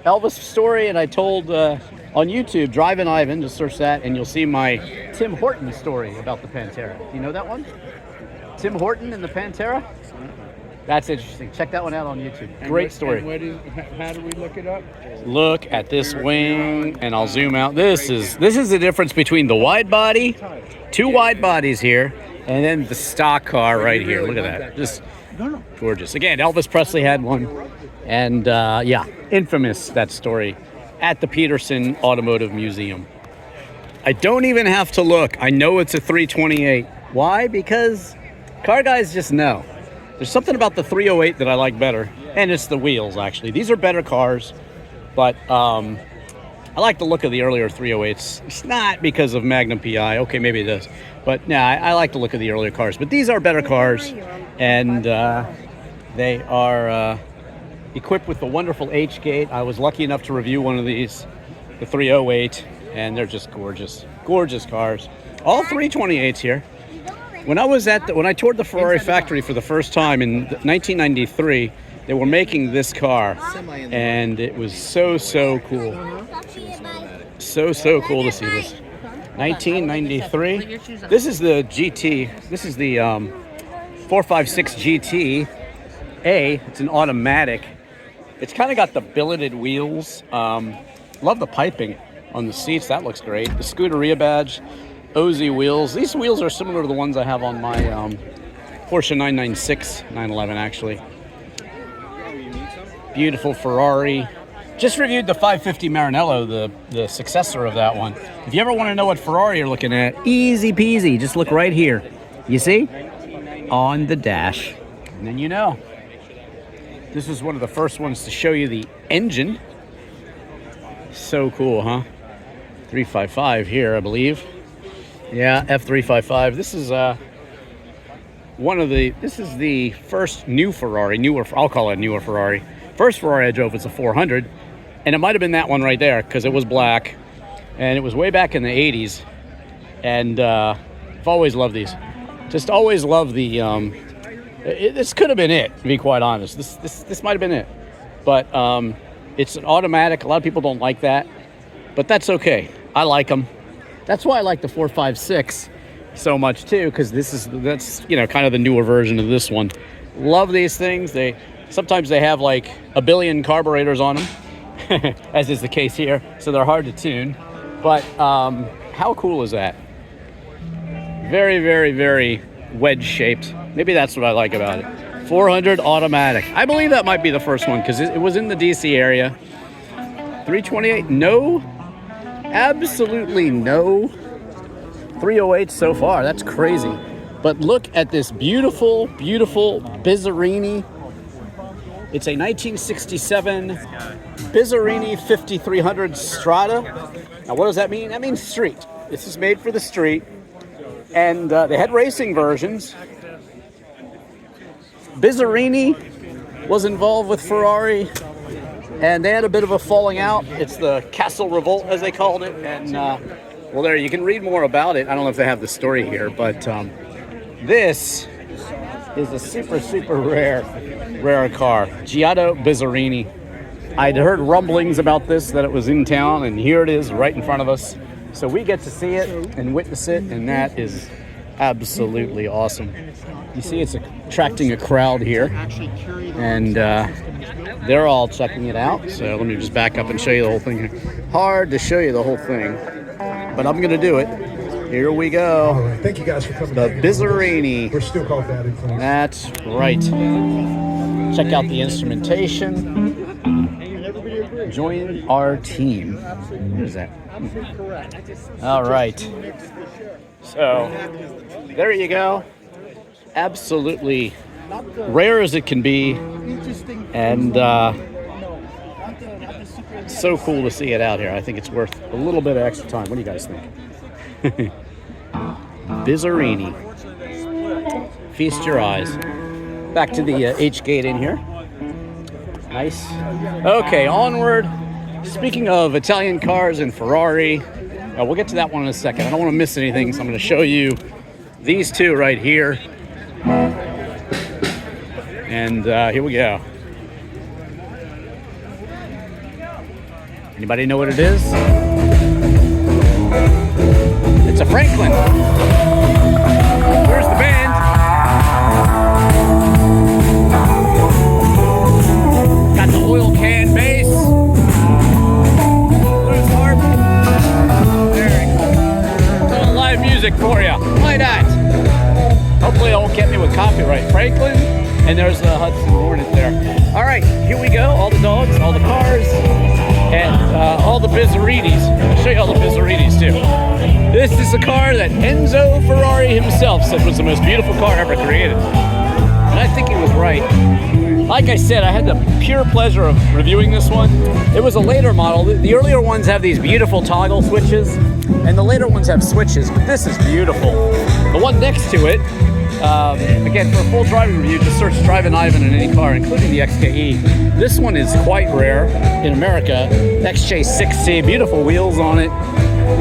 Elvis story, and I told on YouTube, Drivin Ivan, just search that, and you'll see my Tim Horton story about the Pantera. Do you know that one? Tim Horton and the Pantera? That's interesting. Check that one out on YouTube. Great story. How do we look it up? Look at this wing, and I'll zoom out. This is the difference between the wide body, 2 wide bodies here, and then the stock car right here. Look at that. Just gorgeous. Again, Elvis Presley had one. And infamous, that story, at the Peterson Automotive Museum. I don't even have to look. I know it's a 328. Why? Because car guys just know. There's something about the 308 that I like better, and it's the wheels, actually. These are better cars, but I like the look of the earlier 308s. It's not because of Magnum PI. Okay, maybe it is. But I like the look of the earlier cars. But these are better cars, and they are equipped with the wonderful H-gate. I was lucky enough to review one of these, the 308, and they're just gorgeous. Gorgeous cars. All 328s here. When I toured the Ferrari factory for the first time in 1993, they were making this car, and it was so cool. So cool to see this. 1993. This is the GT. This is the 456 GT A. It's an automatic. It's kind of got the billeted wheels. Love the piping on the seats. That looks great. The Scuderia badge. OZ wheels. These wheels are similar to the ones I have on my Porsche 996, 911 actually. Beautiful Ferrari. Just reviewed the 550 Maranello, the successor of that one. If you ever want to know what Ferrari you're looking at, easy peasy. Just look right here. You see? On the dash. And then you know. This is one of the first ones to show you the engine. So cool, huh? 355 here, I believe. Yeah, F355. This is this is the first new Ferrari, I'll call it a newer Ferrari. First Ferrari I drove was a 400, and it might have been that one right there because it was black, and it was way back in the 80s. And I've always loved these. Just always loved the. This could have been it, to be quite honest. This might have been it, but it's an automatic. A lot of people don't like that, but that's okay. I like them. That's why I like the 456 so much too, because that's kind of the newer version of this one. Love these things. Sometimes they have like a billion carburetors on them, as is the case here, so they're hard to tune. But how cool is that? Very, very, very wedge shaped. Maybe that's what I like about it. 400 automatic. I believe that might be the first one because it was in the DC area. 328, no, absolutely no 308 so far. That's crazy. But look at this beautiful, beautiful Bizzarrini. It's a 1967 Bizzarrini 5300 Strada. Now, what does that mean? That means street. This is made for the street. And they had racing versions. Bizzarrini was involved with Ferrari, and they had a bit of a falling out. It's the Castle Revolt, as they called it. And, well, there, you can read more about it. I don't know if they have the story here, but this is a super, super rare car. Ginetta Bizzarrini. I'd heard rumblings about this, that it was in town, and here it is right in front of us. So we get to see it and witness it, and that is absolutely awesome. You see it's attracting a crowd here, and they're all checking it out. So let me just back up and show you the whole thing. Hard to show you the whole thing, but I'm going to do it. Here we go. All right, thank you guys for coming. The Bizzarrini. We're still called Bad Influence. That's right. Check out the instrumentation. Join our team. Where's that? All right. So, there you go. Absolutely rare as it can be. And so cool to see it out here. I think it's worth a little bit of extra time. What do you guys think? Bizzarrini. Feast your eyes. Back to the H-gate in here. Nice. Okay, onward. Speaking of Italian cars and Ferrari, we'll get to that one in a second. I don't want to miss anything, so I'm going to show you these two right here. And here we go. Anybody know what it is? It's a Franklin. Where's the band? Got the oil can bass. Loose harp. Very cool. Little live music for you. Play that. Hopefully it won't get me with copyright. Franklin, and there's the Hudson Hornet there. All right, here we go. All the dogs, all the cars, and all the Bizzarrinis. I'll show you all the Bizzarrinis too. This is a car that Enzo Ferrari himself said was the most beautiful car ever created. And I think he was right. Like I said, I had the pure pleasure of reviewing this one. It was a later model. The earlier ones have these beautiful toggle switches, and the later ones have switches, but this is beautiful. The one next to it, again, for a full driving review, just search Drivin Ivan in any car, including the XKE. This one is quite rare in America. XJ6C, beautiful wheels on it.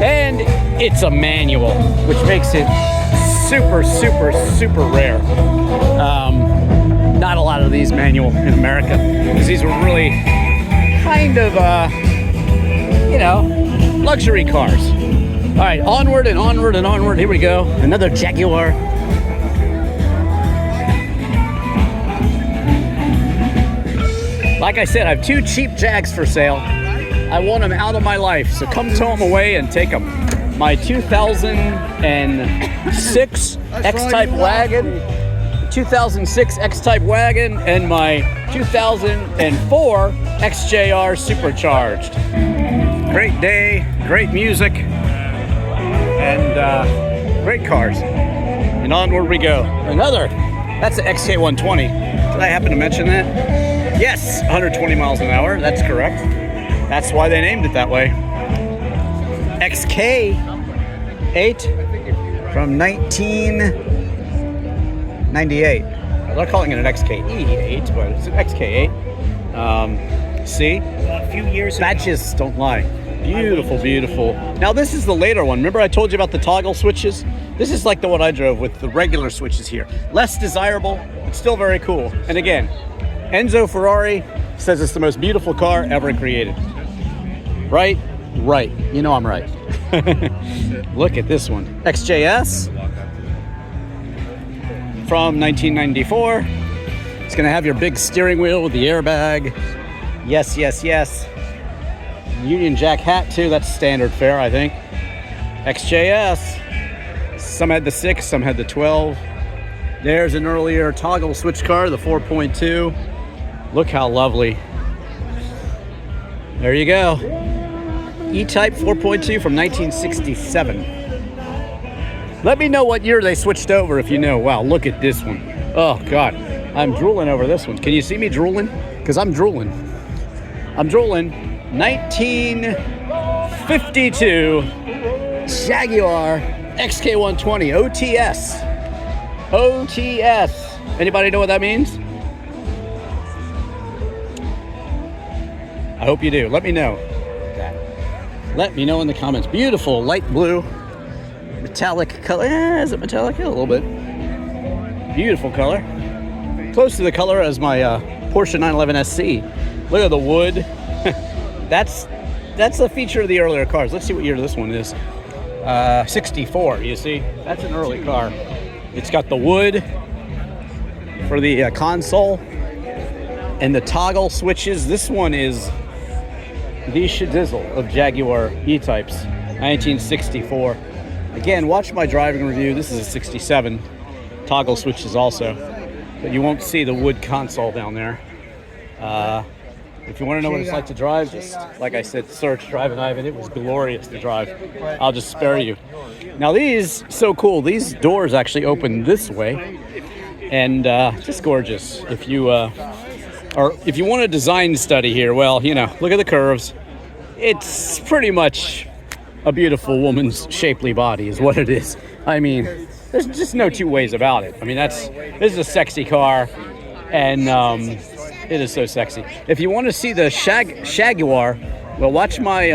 And it's a manual, which makes it super, super, super rare. Not a lot of these manual in America, because these were really kind of, luxury cars. All right, onward and onward and onward. Here we go. Another Jaguar. Like I said, I have two cheap Jags for sale. I want them out of my life, so come tow them away and take them. My 2006 X-Type Wagon, 2006 X-Type Wagon, and my 2004 XJR Supercharged. Great day, great music, and great cars. And onward we go. Another, that's the XK120. Did I happen to mention that? Yes, 120 miles an hour, that's correct. That's why they named it that way. XK8 from 1998. They're calling it an XKE8, but it's an XK8. See? A few years ago. Badges don't lie. Beautiful, beautiful. Now this is the later one. Remember I told you about the toggle switches? This is like the one I drove with the regular switches here. Less desirable, but still very cool. And again, Enzo Ferrari says it's the most beautiful car ever created. Right? Right. You know I'm right. Look at this one. XJS from 1994. It's going to have your big steering wheel with the airbag. Yes, yes, yes. Union Jack hat too. That's standard fare, I think. XJS. Some had the 6, some had the 12. There's an earlier toggle switch car, the 4.2. Look how lovely. There you go. E-Type 4.2 from 1967. Let me know what year they switched over if you know. Wow, look at this one. Oh, God. I'm drooling over this one. Can you see me drooling? Because I'm drooling. I'm drooling. 1952 Jaguar XK120 OTS. OTS. Anybody know what that means? I hope you do. Let me know. Let me know in the comments. Beautiful light blue, metallic color. Is it metallic? A little bit. Beautiful color. Close to the color as my Porsche 911 SC. Look at the wood. That's a feature of the earlier cars. Let's see what year this one is. 64, you see? That's an early car. It's got the wood for the console and the toggle switches. This one is the shizzle of Jaguar E-Types, 1964. Again, watch my driving review. This is a 67. Toggle switches also, but you won't see the wood console down there. If you want to know what it's like to drive, just like I said, search Drivin Ivan. It was glorious to drive. I'll just spare you. Now these, so cool. These doors actually open this way, and just gorgeous. If you if you want a design study here, well, you know, look at the curves. It's pretty much a beautiful woman's shapely body is what it is. I mean, there's just no two ways about it. I mean, this is a sexy car, and it is so sexy. If you want to see the Jaguar, well, watch my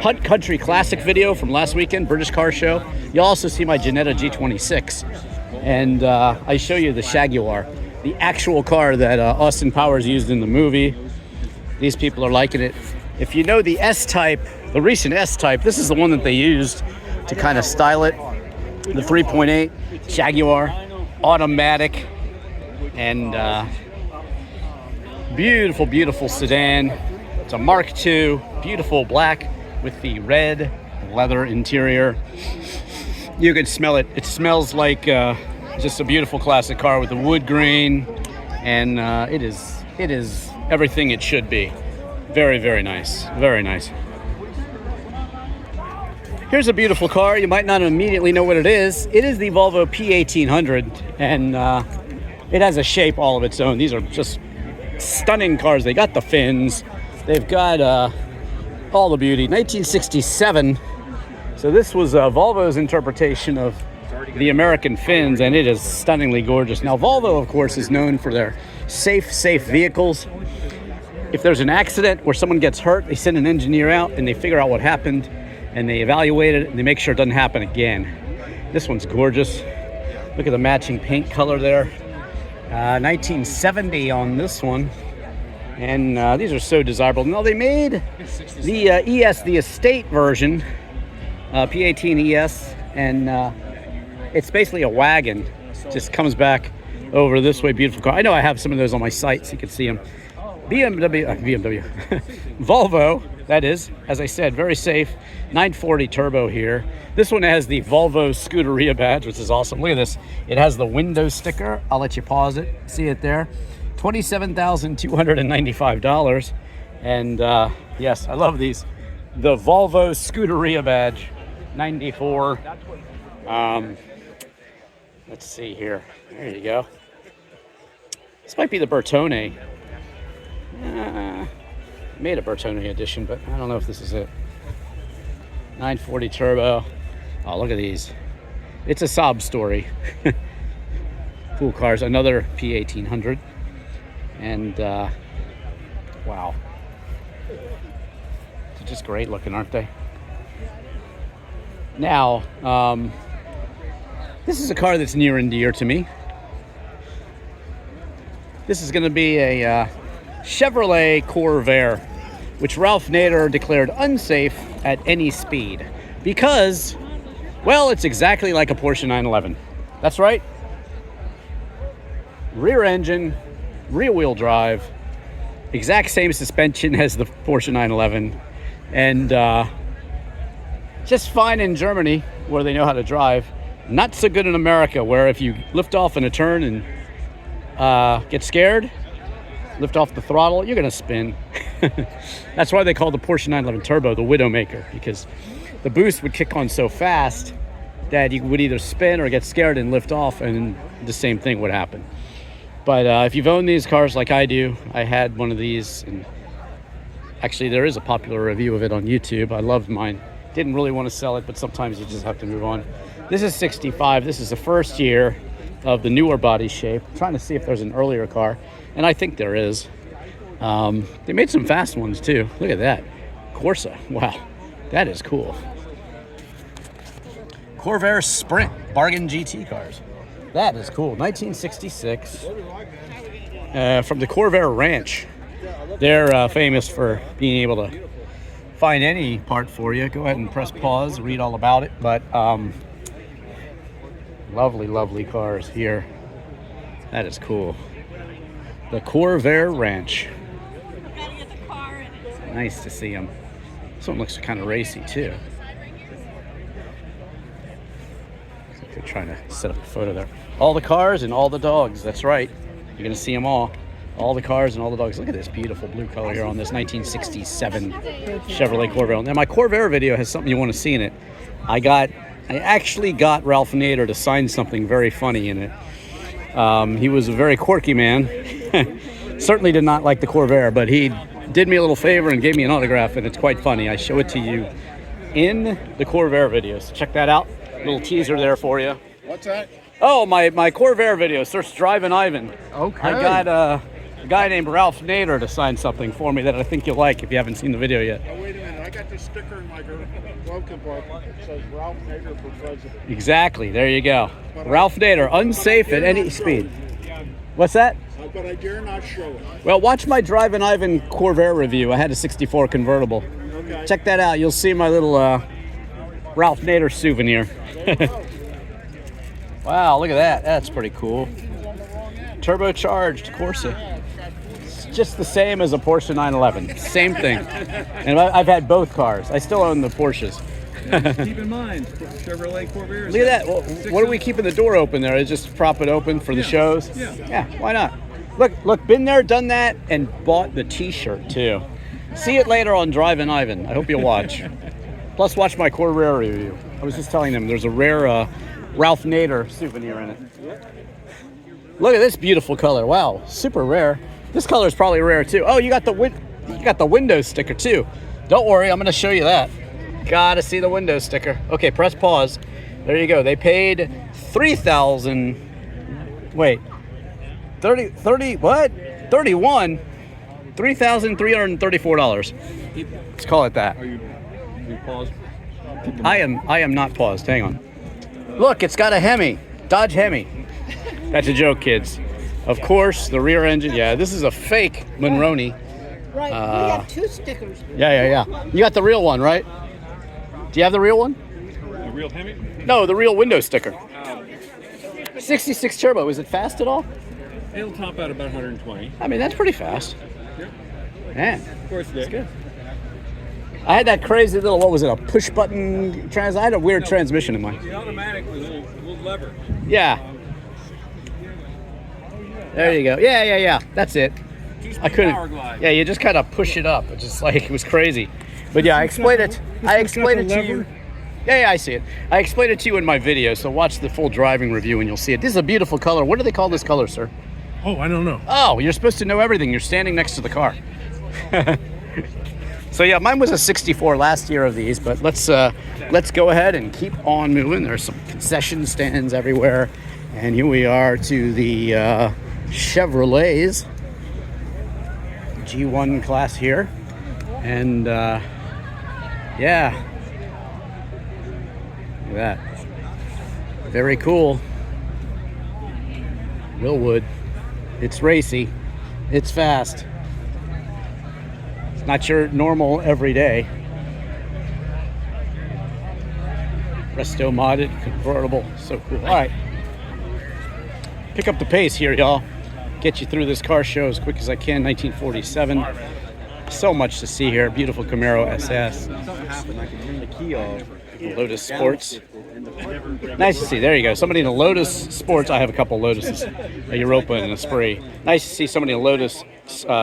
Hunt Country Classic video from last weekend, British Car Show. You'll also see my Ginetta G26, and I show you the Jaguar, the actual car that Austin Powers used in the movie. These people are liking it. If you know the S-Type, the recent S-Type, this is the one that they used to kind of style it. The 3.8 Jaguar, automatic, and beautiful, beautiful sedan. It's a Mark II, beautiful black with the red leather interior. You can smell it. It smells like just a beautiful classic car with the wood grain, and it is everything it should be. Very, very nice. Very nice. Here's a beautiful car. You might not immediately know what it is. It is the Volvo P1800, and it has a shape all of its own. These are just stunning cars. They got the fins. They've got all the beauty. 1967. So this was Volvo's interpretation of the American fins, and it is stunningly gorgeous. Now, Volvo, of course, is known for their safe vehicles. If there's an accident where someone gets hurt, they send an engineer out and they figure out what happened, and they evaluate it and they make sure it doesn't happen again. This one's gorgeous. Look at the matching paint color there. 1970 on this one, and these are so desirable. Now they made the ES, the estate version, P18 ES, and it's basically a wagon. Just comes back over this way. Beautiful car. I know I have some of those on my site so you can see them. BMW, Volvo, that is, as I said, very safe. 940 turbo here. This one has the Volvo Scuderia badge, which is awesome. Look at this. It has the window sticker. I'll let you pause it. See it there. $27,295. And yes, I love these. The Volvo Scuderia badge, 94. Let's see here. There you go. This might be the Bertone. Made a Bertone edition, but I don't know if this is it. 940 turbo. Oh, look at these. It's a sob story. Cool cars. Another P1800. And wow. They're just great looking, aren't they? Now, this is a car that's near and dear to me. This is going to be a Chevrolet Corvair, which Ralph Nader declared unsafe at any speed because, well, it's exactly like a Porsche 911. That's right. Rear engine, rear wheel drive, exact same suspension as the Porsche 911, and just fine in Germany where they know how to drive. Not so good in America, where if you lift off in a turn and get scared, lift off the throttle, you're gonna spin. That's why they call the Porsche 911 Turbo the Widowmaker, because the boost would kick on so fast that you would either spin or get scared and lift off, and the same thing would happen. But if you've owned these cars like I do, I had one of these, and actually there is a popular review of it on YouTube. I loved mine. Didn't really want to sell it, but sometimes you just have to move on. This is 65. This is the first year of the newer body shape. I'm trying to see if there's an earlier car, and I think there is. They made some fast ones too. Look at that. Corsa. Wow, that is cool. Corvair Sprint bargain GT cars. That is cool. 1966. From the Corvair Ranch. They're famous for being able to find any part for you. Go ahead and press pause, read all about it. But lovely, lovely cars here. That is cool. The Corvair Ranch. Nice to see them. This one looks kind of racy too. They're trying to set up a photo there. All the cars and all the dogs. That's right. You're going to see them all. All the cars and all the dogs. Look at this beautiful blue color here on this 1967 Chevrolet Corvair. Now, my Corvair video has something you want to see in it. I actually got Ralph Nader to sign something very funny in it. He was a very quirky man. Certainly did not like the Corvair, but he did me a little favor and gave me an autograph, and it's quite funny. I show it to you in the Corvair video, so check that out. Little teaser there for you. What's that? Oh, my Corvair video. Search Drivin Ivan. Okay. I got a guy named Ralph Nader to sign something for me that I think you'll like if you haven't seen the video yet. Oh, wait a minute. I got this sticker in my glove compartment. It says Ralph Nader for president. Exactly. There you go. Ralph Nader, unsafe at any speed. What's that? But I dare not show it. Well, watch my Drivin Ivan Corvair review. I had a 64 convertible. Okay. Check that out. You'll see my little Ralph Nader souvenir. Wow, look at that. That's pretty cool. Turbocharged Corsa. It's just the same as a Porsche 911. Same thing. And I've had both cars. I still own the Porsches. Keep in mind, Chevrolet Corvair. Look at that. Well, what are we keeping the door open there? Just prop it open for the shows? Yeah. Yeah, why not? Look, been there, done that, and bought the t-shirt too. See it later on Drivin Ivan. I hope you'll watch. Plus, watch my Corvair review. I was just telling them there's a rare Ralph Nader souvenir in it. Look at this beautiful color. Wow, super rare. This color is probably rare too. Oh, you got the window sticker too. Don't worry, I'm going to show you that. Gotta see the window sticker. Okay, press pause. There you go. They paid 3,000. Wait. 30 what? 31. $3,334. Let's call it that. Are you paused? I am not paused. Hang on. Look, it's got a Hemi. Dodge Hemi. That's a joke, kids. Of course, the rear engine. Yeah, this is a fake Monroney. Right, we have two stickers. Yeah. You got the real one, right? Do you have the real one? The real Hemi? No, the real window sticker. 66 turbo. Is it fast at all? It'll top out about 120. I mean, that's pretty fast. Yep. Man, Of course, that's good. I had that crazy little, what was it, a push button I had a weird transmission in mine. The automatic with a little lever. Yeah. There you go. Yeah. That's it. I couldn't. Power glide. Yeah, you just kind of push it up. It's just like, it was crazy. But yeah, I explained it to you. Yeah, I see it. I explained it to you in my video, so watch the full driving review and you'll see it. This is a beautiful color. What do they call this color, sir? Oh, I don't know. Oh, you're supposed to know everything. You're standing next to the car. So yeah, mine was a 64 last year of these, but let's go ahead and keep on moving. There's some concession stands everywhere. And here we are to the Chevrolets G1 class here. And yeah, look at that. Very cool. Willwood. It's racy. It's fast. It's not your normal everyday. Resto modded, convertible. So cool. All right. Pick up the pace here, y'all. Get you through this car show as quick as I can. 1947. So much to see here. Beautiful Camaro SS. Something happened. I can turn the key off. Lotus Sports. Nice to see. There you go. Somebody in a Lotus Sports. I have a couple Lotuses, a Europa and a Spree. Nice to see somebody in a Lotus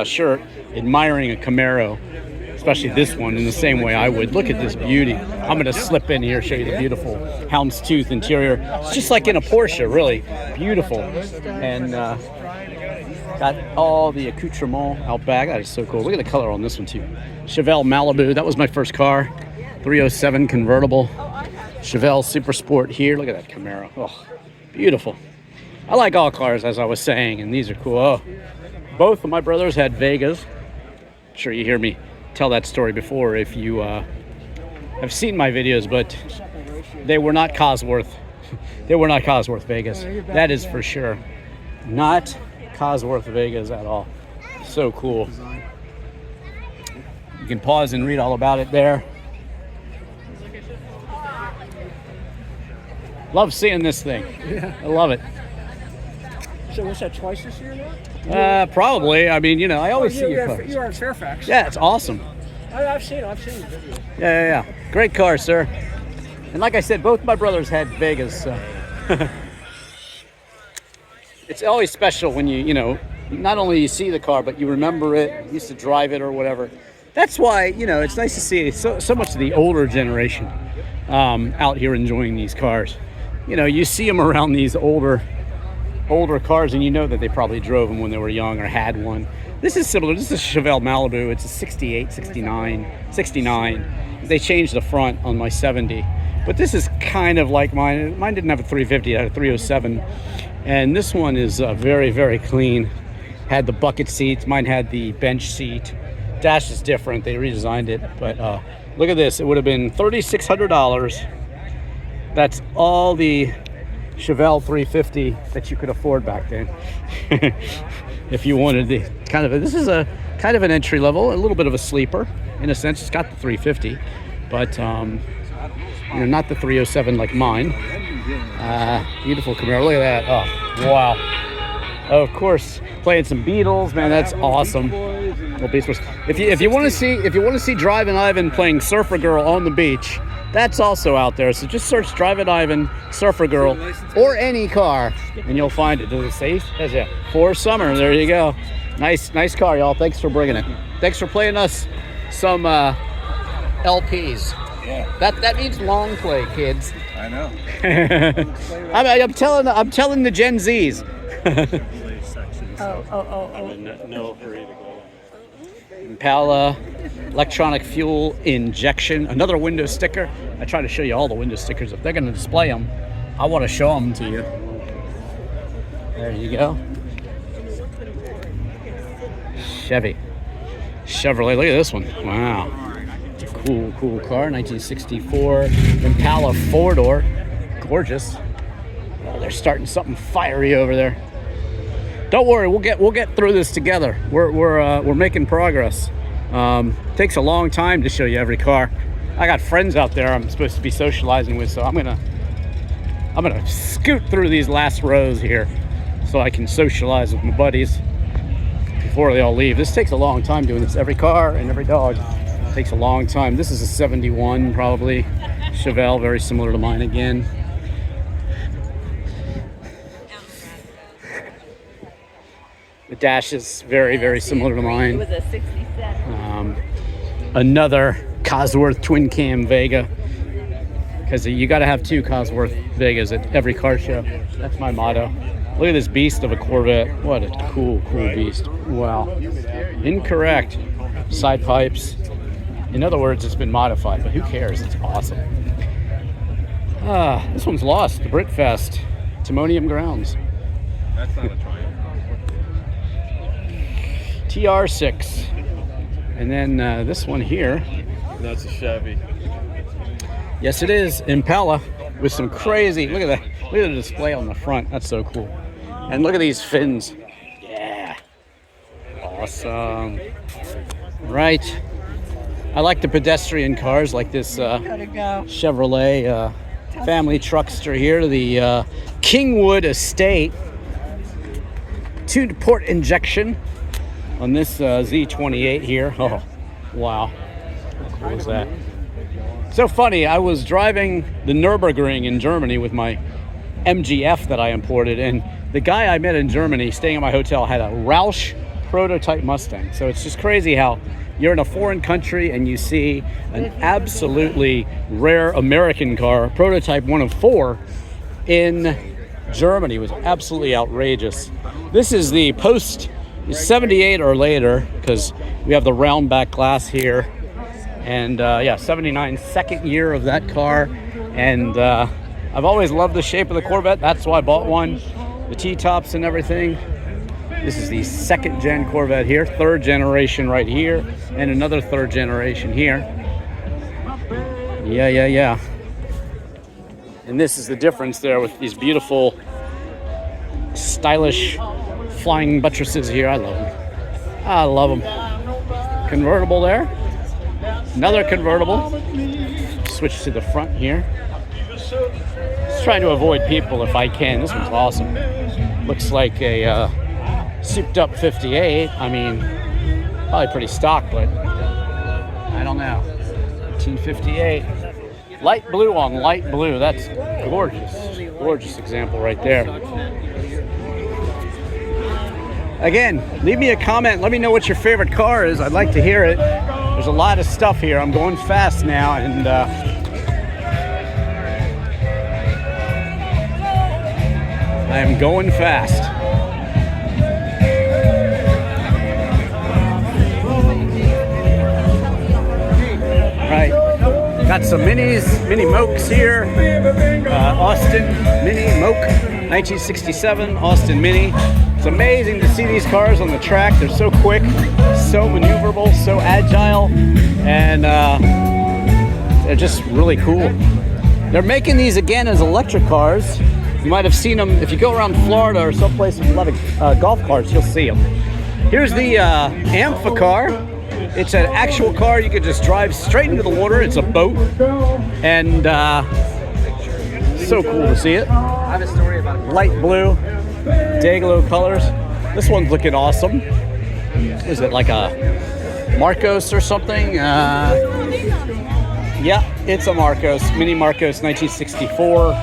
shirt admiring a Camaro, especially this one, in the same way I would. Look at this beauty. I'm going to slip in here, show you the beautiful houndstooth interior. It's just like in a Porsche, really. Beautiful. And got all the accoutrement out back. That is so cool. Look at the color on this one, too. Chevelle Malibu. That was my first car. 307 convertible. Chevelle Super Sport here. Look at that Camaro. Oh, beautiful. I like all cars, as I was saying, and these are cool. Oh, both of my brothers had Vegas. I'm sure you hear me tell that story before if you have seen my videos, but they were not Cosworth. They were not Cosworth Vegas. That is for sure. Not Cosworth Vegas at all. So cool. You can pause and read all about it there. Love seeing this thing. I love it. So what's that, twice this year now? Probably. I mean, you know, I always see your cars. You are in Fairfax. Yeah, it's awesome. I've seen the video. Yeah. Great car, sir. And like I said, both my brothers had Vegas. So. It's always special when you know, not only you see the car, but you remember it, you used to drive it or whatever. That's why, you know, it's nice to see so much of the older generation out here enjoying these cars. You know, you see them around these older cars, and you know that they probably drove them when they were young or had one. This is similar. This is a Chevelle Malibu. It's a 68, 69. They changed the front on my 70. But this is kind of like mine. Mine didn't have a 350. It had a 307. And this one is very, very clean. Had the bucket seats. Mine had the bench seat. Dash is different. They redesigned it. But look at this. It would have been $3,600. That's all the Chevelle 350 that you could afford back then. If you wanted the this is a kind of an entry level, a little bit of a sleeper in a sense. It's got the 350, but you know, not the 307 like mine. Beautiful Camaro. Look at that. Oh, wow. Of course, playing some Beatles, man. That's awesome. Well, if you want to see Drivin Ivan playing Surfer Girl on the beach, that's also out there. So just search Drivin Ivan, Surfer Girl, or any car, and you'll find it. Does it say? That's it. For summer. There you go. Nice car, y'all. Thanks for bringing it. Thanks for playing us some LPs. Yeah. That means long play, kids. I know. I'm telling the Gen Zs. No hurry to go. Impala, electronic fuel injection, another window sticker. I try to show you all the window stickers. If they're going to display them, I want to show them to you. There you go. Chevrolet. Look at this one. Wow. It's a cool car. 1964 Impala 4-door. Gorgeous. Oh, they're starting something fiery over there. Don't worry, we'll get through this together. We're making progress. Takes a long time to show you every car. I got friends out there I'm supposed to be socializing with, so I'm gonna scoot through these last rows here so I can socialize with my buddies before they all leave. This takes a long time doing this. Every car and every dog takes a long time. This is a 71 probably. Chevelle, very similar to mine again. The dash is very, very similar to mine. It was a 67. Another Cosworth twin cam Vega, because you got to have two Cosworth Vegas at every car show. That's my motto. Look at this beast of a Corvette. What a cool beast. Wow. Incorrect. Side pipes. In other words, it's been modified, but who cares? It's awesome. This one's lost. The Britfest. Timonium Grounds. That's not a Triumph. TR6. And then this one here. That's a Chevy. Yes, it is. Impala with some crazy, look at that. Look at the display on the front. That's so cool. And look at these fins. Yeah. Awesome. Right. I like the pedestrian cars like this Chevrolet family truckster here, the Kingwood Estate. 2-port injection on this Z28 here. Oh, wow. How cool is that? So funny, I was driving the Nürburgring in Germany with my MGF that I imported, and the guy I met in Germany staying at my hotel had a Roush prototype Mustang. So it's just crazy how you're in a foreign country and you see an absolutely rare American car, prototype one of 4, in Germany. It was absolutely outrageous. This is the post 78 or later, because we have the round back glass here. And yeah, 79, second year of that car. And I've always loved the shape of the Corvette. That's why I bought one. The T-tops and everything. This is the 2nd gen Corvette here, 3rd generation right here, and another 3rd generation here. Yeah. And this is the difference there with these beautiful, stylish flying buttresses here. I love them. I love them. Convertible there. Another convertible. Switch to the front here. Just trying to avoid people if I can. This one's awesome. Looks like a souped up 58. I mean, probably pretty stock, but I don't know. 1958. Light blue on light blue. That's gorgeous. Gorgeous example right there. Again, leave me a comment. Let me know what your favorite car is. I'd like to hear it. There's a lot of stuff here. I'm going fast now, and I am going fast. Right. Got some minis, mini Mokes here. Austin Mini Moke, 1967 Austin Mini. It's amazing to see these cars on the track. They're so quick, so maneuverable, so agile, and they're just really cool. They're making these again as electric cars. You might have seen them if you go around Florida or someplace with a lot of golf carts. You'll see them. Here's the Ampha car. It's an actual car you could just drive straight into the water. It's a boat, and so cool to see it. I have a story about it. Light blue, Dayglow colors. This one's looking awesome. Is it like a Marcos or something? Yeah, it's a Marcos, Mini Marcos, 1964,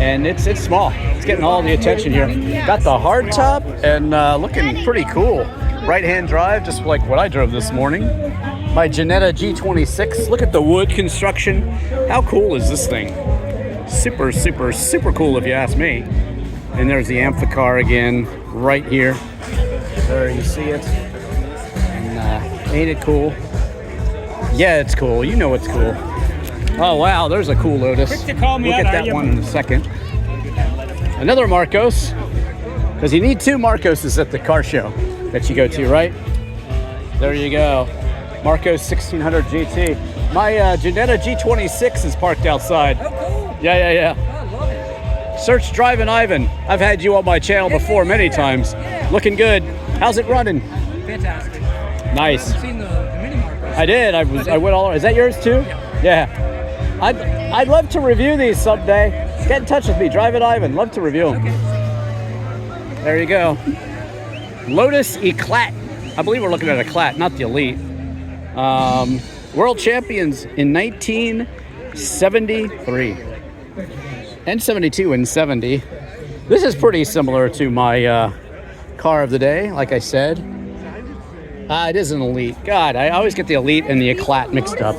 and it's small. It's getting all the attention here. Got the hard top and looking pretty cool. Right-hand drive, just like what I drove this morning. My Ginetta G26. Look at the wood construction. How cool is this thing? Super, super, super cool if you ask me. And there's the Ampha car again, right here. There you see it. And ain't it cool? Yeah, it's cool. You know it's cool. Oh wow, there's a cool Lotus. We'll get that one in a second. Another Marcos, because you need 2 Marcoses at the car show that you go to, right? There you go. Marcos 1600 GT. My Ginetta G26 is parked outside. Oh, cool. Yeah. I love it. Search Drivin Ivan. I've had you on my channel before many times. Looking good. How's it running? Fantastic. Nice. I've seen the mini Marcos. I did. I went all around. Is that yours too? Yeah. I'd love to review these someday. Get in touch with me, Drivin Ivan. Love to review them. Okay. There you go. Lotus Eclat. I believe we're looking at Eclat, not the Elite. World champions in 1973 and 72 and 70. This is pretty similar to my car of the day, like I said. It is an Elite. God, I always get the Elite and the Eclat mixed up.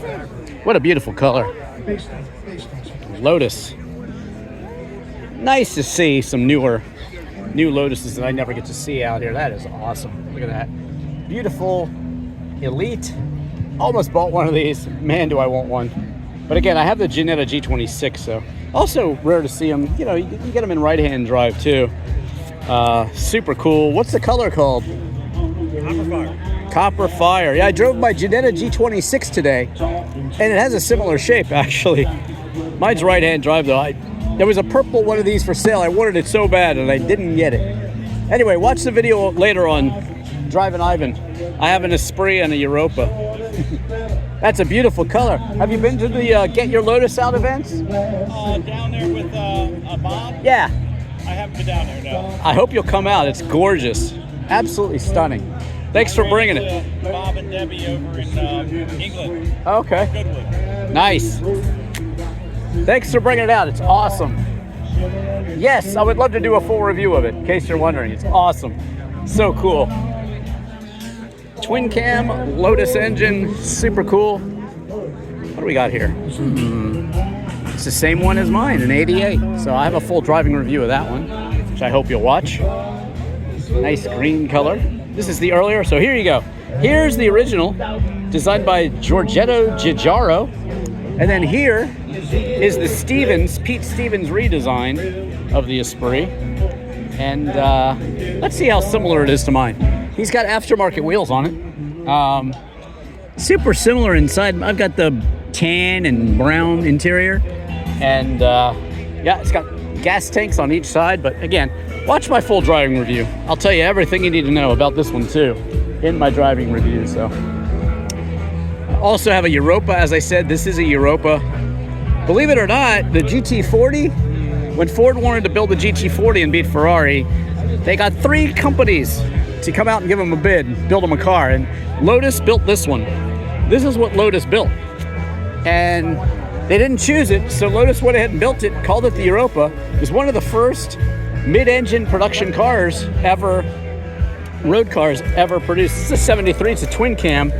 What a beautiful color. Lotus. Nice to see some new Lotuses that I never get to see out here. That is awesome. Look at that. Beautiful Elite. Almost bought one of these. Man, do I want one. But again, I have the Ginetta G26, so also rare to see them. You know, you can get them in right-hand drive too. Super cool. What's the color called? Copper Fire. Copper Fire. Yeah, I drove my Ginetta G26 today, and it has a similar shape, actually. Mine's right-hand drive, though. There was a purple one of these for sale. I wanted it so bad, and I didn't get it. Anyway, watch the video later on Drivin Ivan. I have an Esprit and a Europa. That's a beautiful color. Have you been to the Get Your Lotus Out events? Down there with a Bob? Yeah. I haven't been down there, no. I hope you'll come out. It's gorgeous. Absolutely stunning. Thanks for bringing it. Bob and Debbie over in England. Okay. Goodwood. Nice. Thanks for bringing it out. It's awesome. Yes, I would love to do a full review of it, in case you're wondering. It's awesome. So cool. Twin cam, Lotus engine, super cool. What do we got here? It's the same one as mine, an 88. So I have a full driving review of that one, which I hope you'll watch. Nice green color. This is the earlier, so here you go. Here's the original, designed by Giorgetto Giugiaro. And then here is the Pete Stevens redesign of the Esprit. And let's see how similar it is to mine. He's got aftermarket wheels on it. Super similar inside. I've got the tan and brown interior. And yeah, it's got gas tanks on each side. But again, watch my full driving review. I'll tell you everything you need to know about this one too in my driving review. So I also have a Europa. As I said, this is a Europa. Believe it or not, the GT40, when Ford wanted to build the GT40 and beat Ferrari, they got 3 companies to come out and give them a bid, build them a car. And Lotus built this one. This is what Lotus built. And they didn't choose it, so Lotus went ahead and built it, called it the Europa. It was one of the first mid-engine production cars ever, road cars ever produced. This is a 73, it's a twin cam.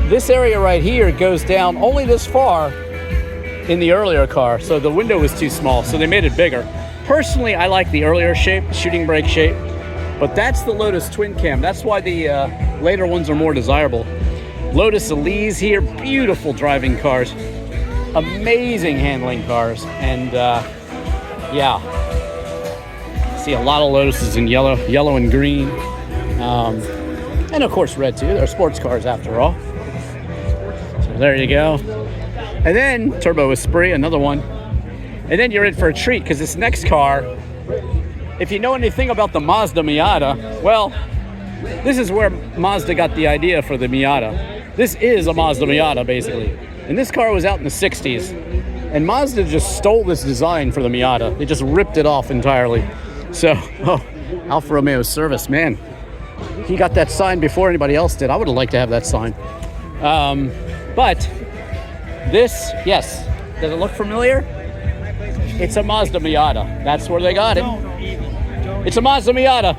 This area right here goes down only this far in the earlier car, so the window was too small, so they made it bigger. Personally, I like the earlier shape, shooting brake shape, but that's the Lotus twin cam. That's why the later ones are more desirable. Lotus Elise here, beautiful driving cars, amazing handling cars, and yeah, see a lot of Lotuses in yellow and green, and of course red too. They're sports cars after all. So there you go. And then Turbo Esprit, another one. And then you're in for a treat, because this next car, if you know anything about the Mazda Miata, well, this is where Mazda got the idea for the Miata. This is a Mazda Miata, basically. And this car was out in the 60s. And Mazda just stole this design for the Miata. They just ripped it off entirely. So, oh, Alfa Romeo service, man. He got that sign before anybody else did. I would have liked to have that sign. But this, yes, does it look familiar? It's a Mazda Miata. That's where they got it. It's a Mazda Miata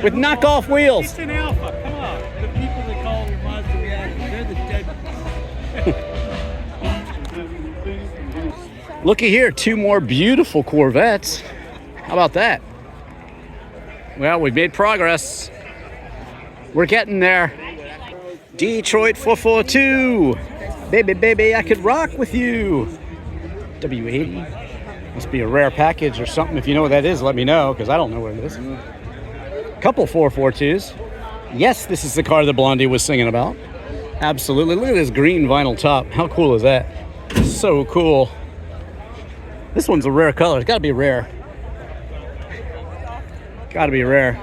with knockoff wheels. It's an Alpha. Come on. The people that call it Mazda Miata, they're the dead. Looky here, 2 more beautiful Corvettes. How about that? Well, we've made progress. We're getting there. Detroit 442. Baby, I could rock with you. W80. Must be a rare package or something. If you know what that is, let me know, because I don't know what it is. Couple 442s. Yes, this is the car that Blondie was singing about. Absolutely. Look at this green vinyl top. How cool is that? So cool. This one's a rare color. It's got to be rare. Got to be rare.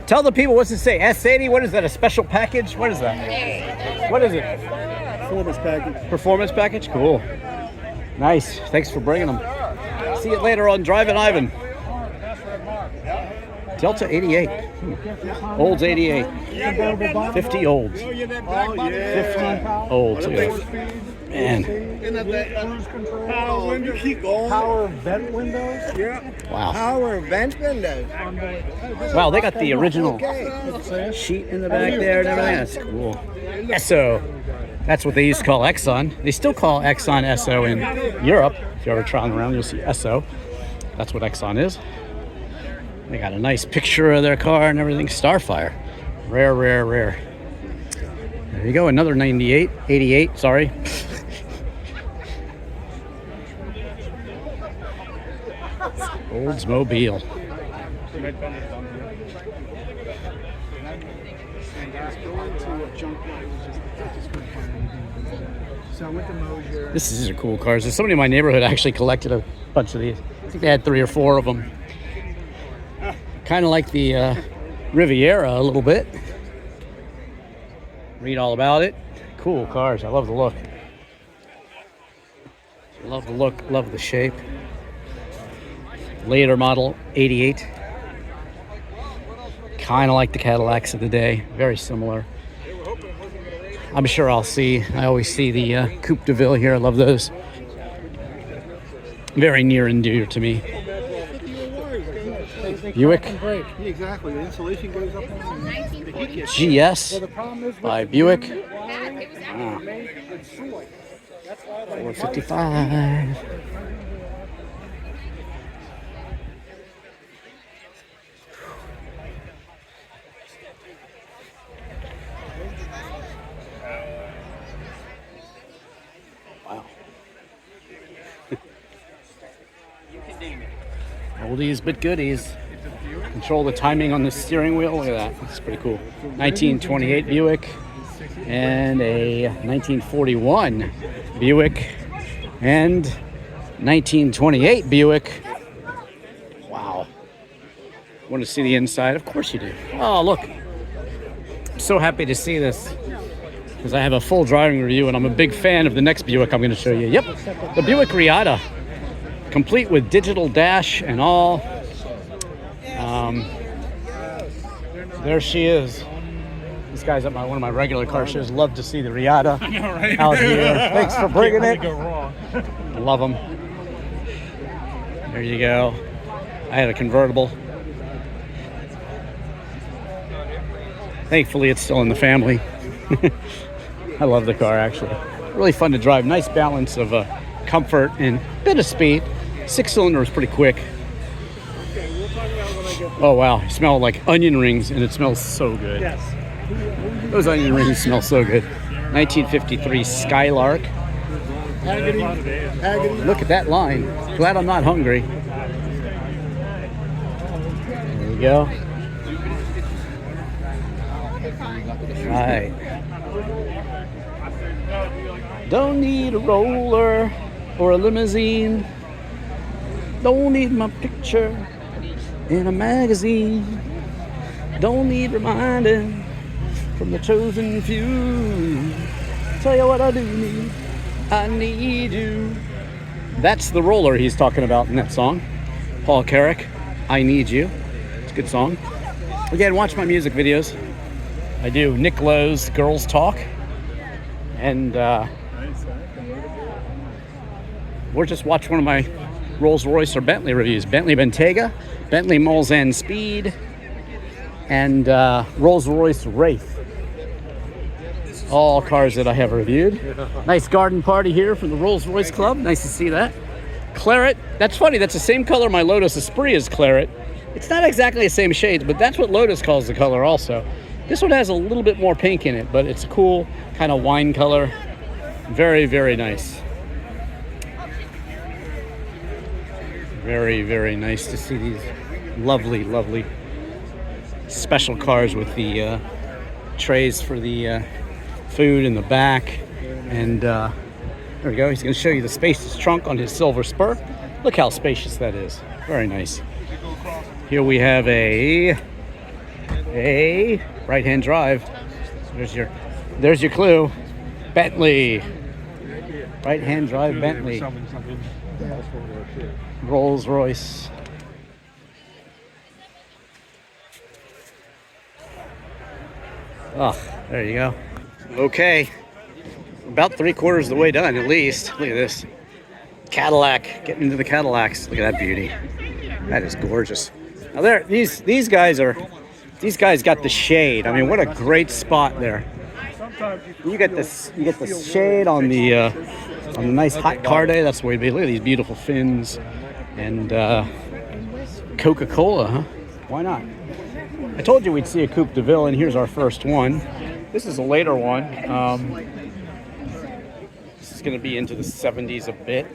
Tell the people, what's it say? S80? What is that? A special package? What is that? What is it? Performance package. Performance package? Cool. Nice. Thanks for bringing them. See you later on Drivin Ivan. Delta 88. Olds 88. 50 olds. 50 olds. Man. Power windows. Keep going. Power vent windows. Yeah. Wow. Power vent windows. Wow, they got the original sheet in the back there and everything. That's cool. SO. That's what they used to call Exxon. They still call Exxon SO in Europe. If you're ever traveling around, you'll see SO. That's what Exxon is. They got a nice picture of their car and everything. Starfire. Rare. There you go. Another 98. 88, sorry. Oldsmobile. These are cool cars. There's somebody in my neighborhood actually collected a bunch of these. I think they had 3 or 4 of them. Kind of like the Riviera a little bit. Read all about it. Cool cars. I love the look. Love the look. Love the shape. Later model 88. Kind of like the Cadillacs of the day. Very similar. I'm sure I'll see. I always see the Coupe de Ville here. I love those. Very near and dear to me. Buick. Exactly. The insulation goes up. GS by Buick. 455. Wow. Oldies but goodies. Control the timing on the steering wheel. Look at that. That's pretty cool. 1928 Buick and a 1941 Buick and 1928 Buick. Wow. Want to see the inside? Of course you do. Oh, look. I'm so happy to see this because I have a full driving review and I'm a big fan of the next Buick I'm going to show you. Yep, the Buick Riata, complete with digital dash and all. There she is. This guy's at one of my regular car shows. Love to see the Riata out here. Thanks for bringing it. Love them. There you go. I had a convertible. Thankfully, it's still in the family. I love the car, actually. Really fun to drive. Nice balance of comfort and a bit of speed. 6-cylinder is pretty quick. Oh, wow. You smell like onion rings, and it smells so good. Yes. Those onion rings smell so good. 1953 Skylark. Look at that line. Glad I'm not hungry. There you go. Right. Don't need a roller or a limousine. Don't need my picture in a magazine. Don't need reminding from the chosen few. Tell you what I do need. I need you. That's the roller he's talking about in that song. Paul Carrack, I Need You. It's a good song. Again, watch my music videos. I do Nick Lowe's Girls Talk. And or just watch one of my Rolls Royce or Bentley reviews. Bentley Bentayga, Bentley Mulsanne Speed, and Rolls Royce Wraith. All cars that I have reviewed. Nice garden party here from the Rolls Royce Club. Nice to see that. Claret. That's funny. That's the same color my Lotus Esprit is, Claret. It's not exactly the same shades, but that's what Lotus calls the color also. This one has a little bit more pink in it, but it's a cool kind of wine color. Very, very nice. Very, very nice to see these lovely, lovely special cars with the trays for the food in the back. And there we go. He's going to show you the spacious trunk on his Silver Spur. Look how spacious that is. Very nice. Here we have a right-hand drive. There's your clue. Bentley. Right-hand drive Bentley. Rolls Royce. Oh, there you go. Okay. About 3/4 of the way done, at least. Look at this. Cadillac. Getting into the Cadillacs. Look at that beauty. That is gorgeous. Now there, these guys got the shade. I mean, what a great spot there. You get the shade on the nice hot car day. That's the way to be. Look at these beautiful fins and Coca-Cola, huh? Why not? I told you we'd see a Coupe de Ville, and here's our first one. This is a later one. This is going to be into the 70s a bit.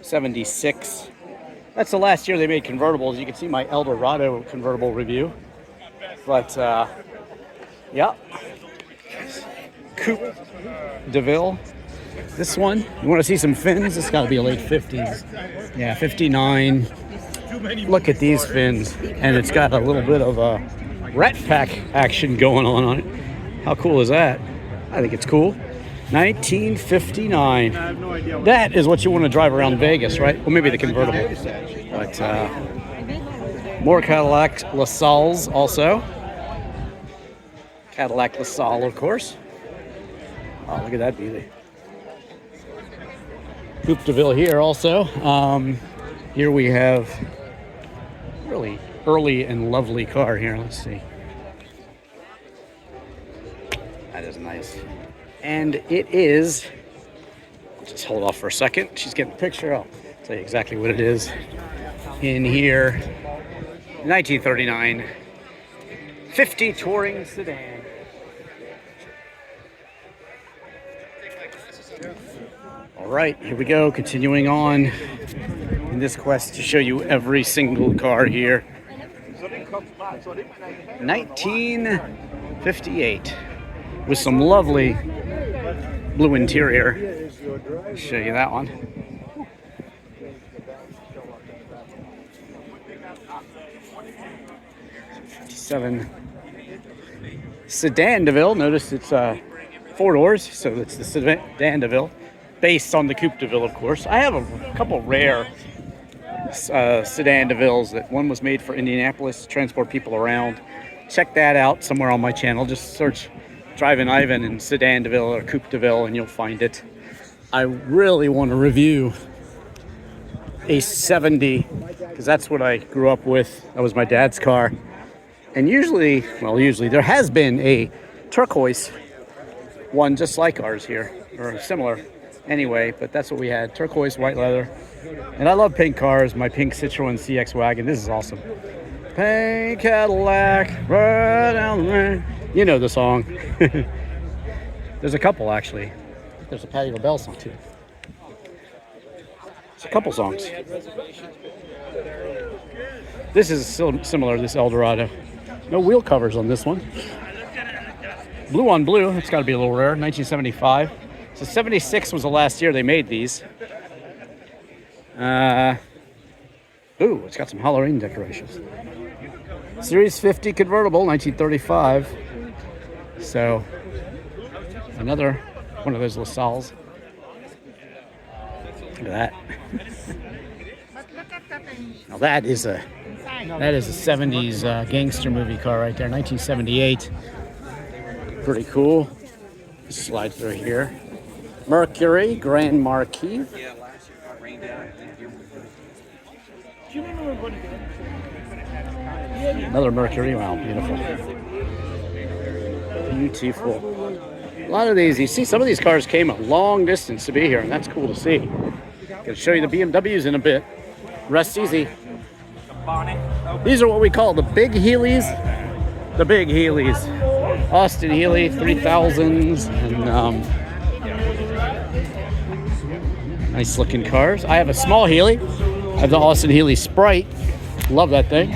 76. That's the last year they made convertibles. You can see my Eldorado convertible review. But, yeah. Coupe de Ville. This one, you want to see some fins? It's got to be a late 50s. Yeah, 59. Look at these fins. And it's got a little bit of a Rat Pack action going on it. How cool is that? I think it's cool. 1959. That is what you want to drive around Vegas, right? Well, maybe the convertible. But more Cadillac LaSalle's also. Cadillac LaSalle, of course. Oh, look at that beauty. Coupe de Ville here also. Here we have really early and lovely car here. Let's see. That is nice. And it is, just hold off for a second. She's getting a picture. I'll tell you exactly what it is. In here, 1939 50 touring sedan. All right, here we go. Continuing on in this quest to show you every single car here. 1958 with some lovely blue interior. I'll show you that one. Sedan DeVille. Notice it's 4 doors, so it's the Sedan DeVille, based on the Coupe de Ville, of course. I have a couple rare Sedan DeVilles. That one was made for Indianapolis to transport people around. Check that out somewhere on my channel. Just search Drivin Ivan and Sedan DeVille or Coupe de Ville, and you'll find it. I really want to review a 70 because that's what I grew up with. That was my dad's car. And usually there has been a turquoise one just like ours here, or similar anyway, but that's what we had, turquoise, white leather. And I love pink cars, my pink Citroen CX Wagon. This is awesome. Pink Cadillac, right down the lane. You know the song. There's a couple, actually. There's a Patti LaBelle song, too. It's a couple songs. This is similar, this Eldorado. No wheel covers on this one. Blue on blue, it's got to be a little rare, 1975. So 76 was the last year they made these. Ooh, it's got some Halloween decorations. Series 50 convertible, 1935. So, another one of those LaSalles. Look at that. Now that is a 70s gangster movie car right there, 1978. Pretty cool. Slide through here. Mercury, Grand Marquis. Another Mercury. Wow, beautiful. Beautiful. A lot of these, you see some of these cars came a long distance to be here, and that's cool to see. Gonna show you the BMWs in a bit. Rest easy. These are what we call the big Heelys. The big Heelys. Austin Healey 3000s, and nice looking cars. I have a small Healey. I have the Austin Healey Sprite. Love that thing.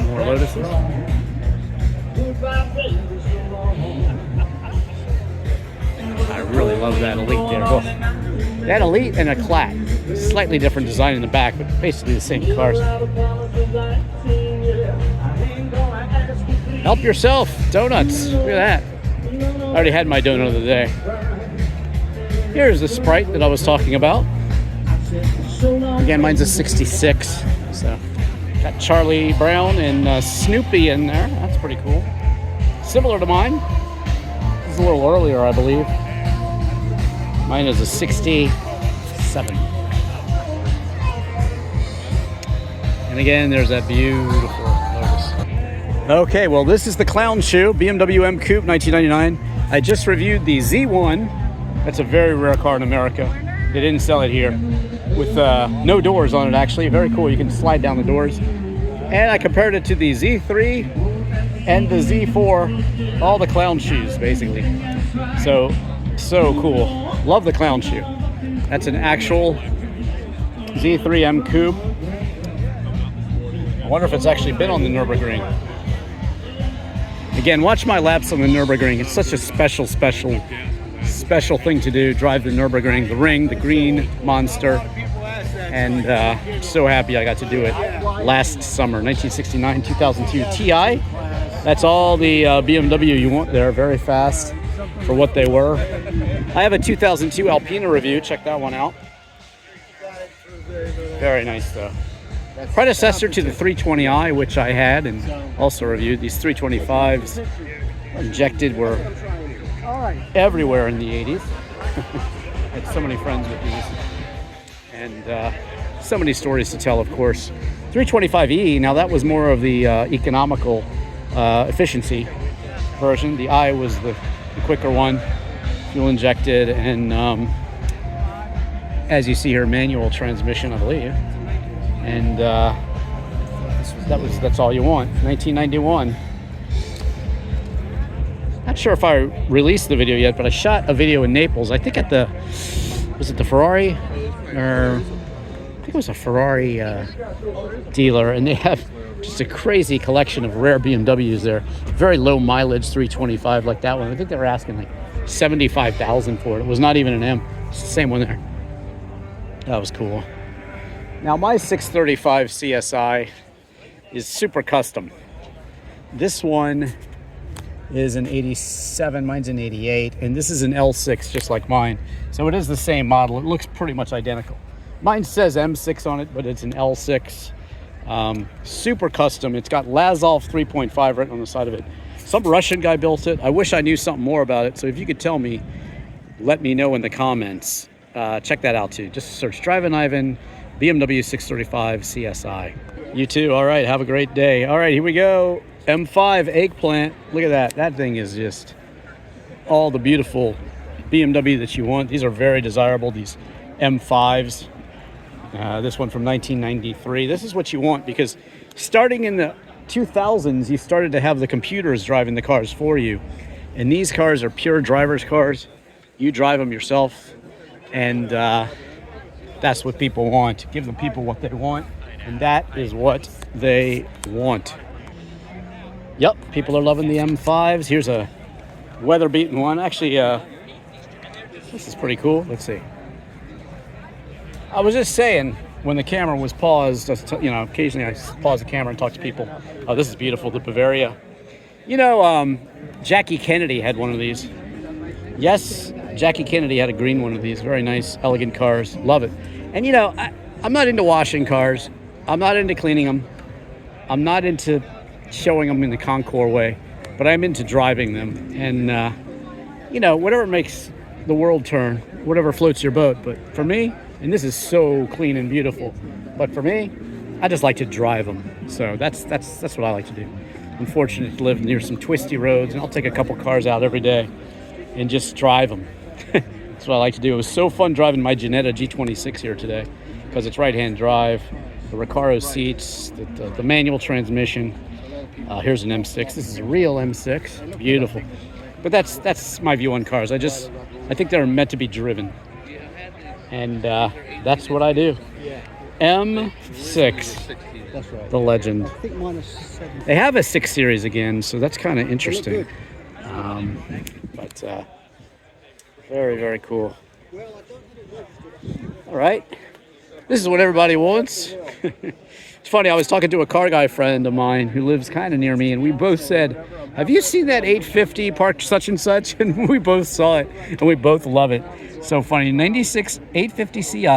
More Lotuses. I really love that Elite there. Oh. That Elite and a Clat. Slightly different design in the back, but basically the same cars. Help yourself. Donuts. Look at that. I already had my donut of the day. Here's the Sprite that I was talking about. Again, mine's a 66. So got Charlie Brown and Snoopy in there. That's pretty cool. Similar to mine. This is a little earlier, I believe. Mine is a 67. And again, there's that beautiful Lotus. Okay, well, this is the Clown Shoe, BMW M Coupe, 1999. I just reviewed the Z1. That's a very rare car in America. They didn't sell it here. With no doors on it, actually. Very cool. You can slide down the doors. And I compared it to the Z3 and the Z4. All the clown shoes, basically. So cool. Love the Clown Shoe. That's an actual Z3 M Coupe. I wonder if it's actually been on the Nürburgring. Again, watch my laps on the Nürburgring. It's such a special thing to do. Drive the Nürburgring, the ring, the green monster. And so happy I got to do it last summer, 1969, 2002 Ti. That's all the BMW you want there. Very fast for what they were. I have a 2002 Alpina review. Check that one out. Very nice though. predecessor to the 320i, which I had and also reviewed. These 325s injected were everywhere in the 80s. Had so many friends with these, and so many stories to tell, of course. 325e, now that was more of the economical efficiency version. The I was the quicker one, fuel injected, and as you see here, manual transmission, I believe. And that's all you want. 1991. Not sure if I released the video yet, but I shot a video in Naples. I think at was it the Ferrari, or I think it was a Ferrari dealer, and they have just a crazy collection of rare BMWs there. Very low mileage 325 like that one. I think they were asking like $75,000 for it. It was not even an M. It's the same one there. That was cool. Now my 635 CSI is super custom. This one is an 87, mine's an 88, and this is an L6 just like mine. So it is the same model. It looks pretty much identical. Mine says M6 on it, but it's an L6. Super custom. It's got Lazov 3.5 written on the side of it. Some Russian guy built it. I wish I knew something more about it. So if you could tell me, let me know in the comments. Check that out too. Just search Drivin Ivan, BMW 635 CSI. You too. All right. Have a great day. All right, here we go. M5 eggplant. Look at that. That thing is just all the beautiful BMW that you want. These are very desirable, these M5s. This one from 1993. This is what you want, because starting in the 2000s, you started to have the computers driving the cars for you. And these cars are pure driver's cars. You drive them yourself. And that's what people want. Give the people what they want. And that is what they want. Yep, people are loving the M5s. Here's a weather-beaten one. Actually, this is pretty cool. Let's see. I was just saying, when the camera was paused, occasionally I pause the camera and talk to people. Oh, this is beautiful, the Bavaria. You know, Jackie Kennedy had one of these. Yes, Jackie Kennedy had a green one of these. Very nice, elegant cars. Love it. And you know, I'm not into washing cars. I'm not into cleaning them. I'm not into showing them in the Concours way, but I'm into driving them. And, you know, whatever makes the world turn, whatever floats your boat. But for me, and this is so clean and beautiful, but for me, I just like to drive them. So that's what I like to do. I'm fortunate to live near some twisty roads, and I'll take a couple cars out every day and just drive them. That's what I like to do. It was so fun driving my Ginetta G26 here today, because it's right-hand drive, the Recaro seats, the manual transmission. Here's an M6. This is a real M6. Beautiful. But that's my view on cars. I think they're meant to be driven. And that's what I do. M6. That's right. The legend. I think mine is 7. They have a 6 Series again, so that's kind of interesting. But very, very cool. All right. This is what everybody wants. It's funny, I was talking to a car guy friend of mine who lives kind of near me, and we both said, have you seen that 850 parked such and such? And we both saw it, and we both love it. So funny. 96 850 Ci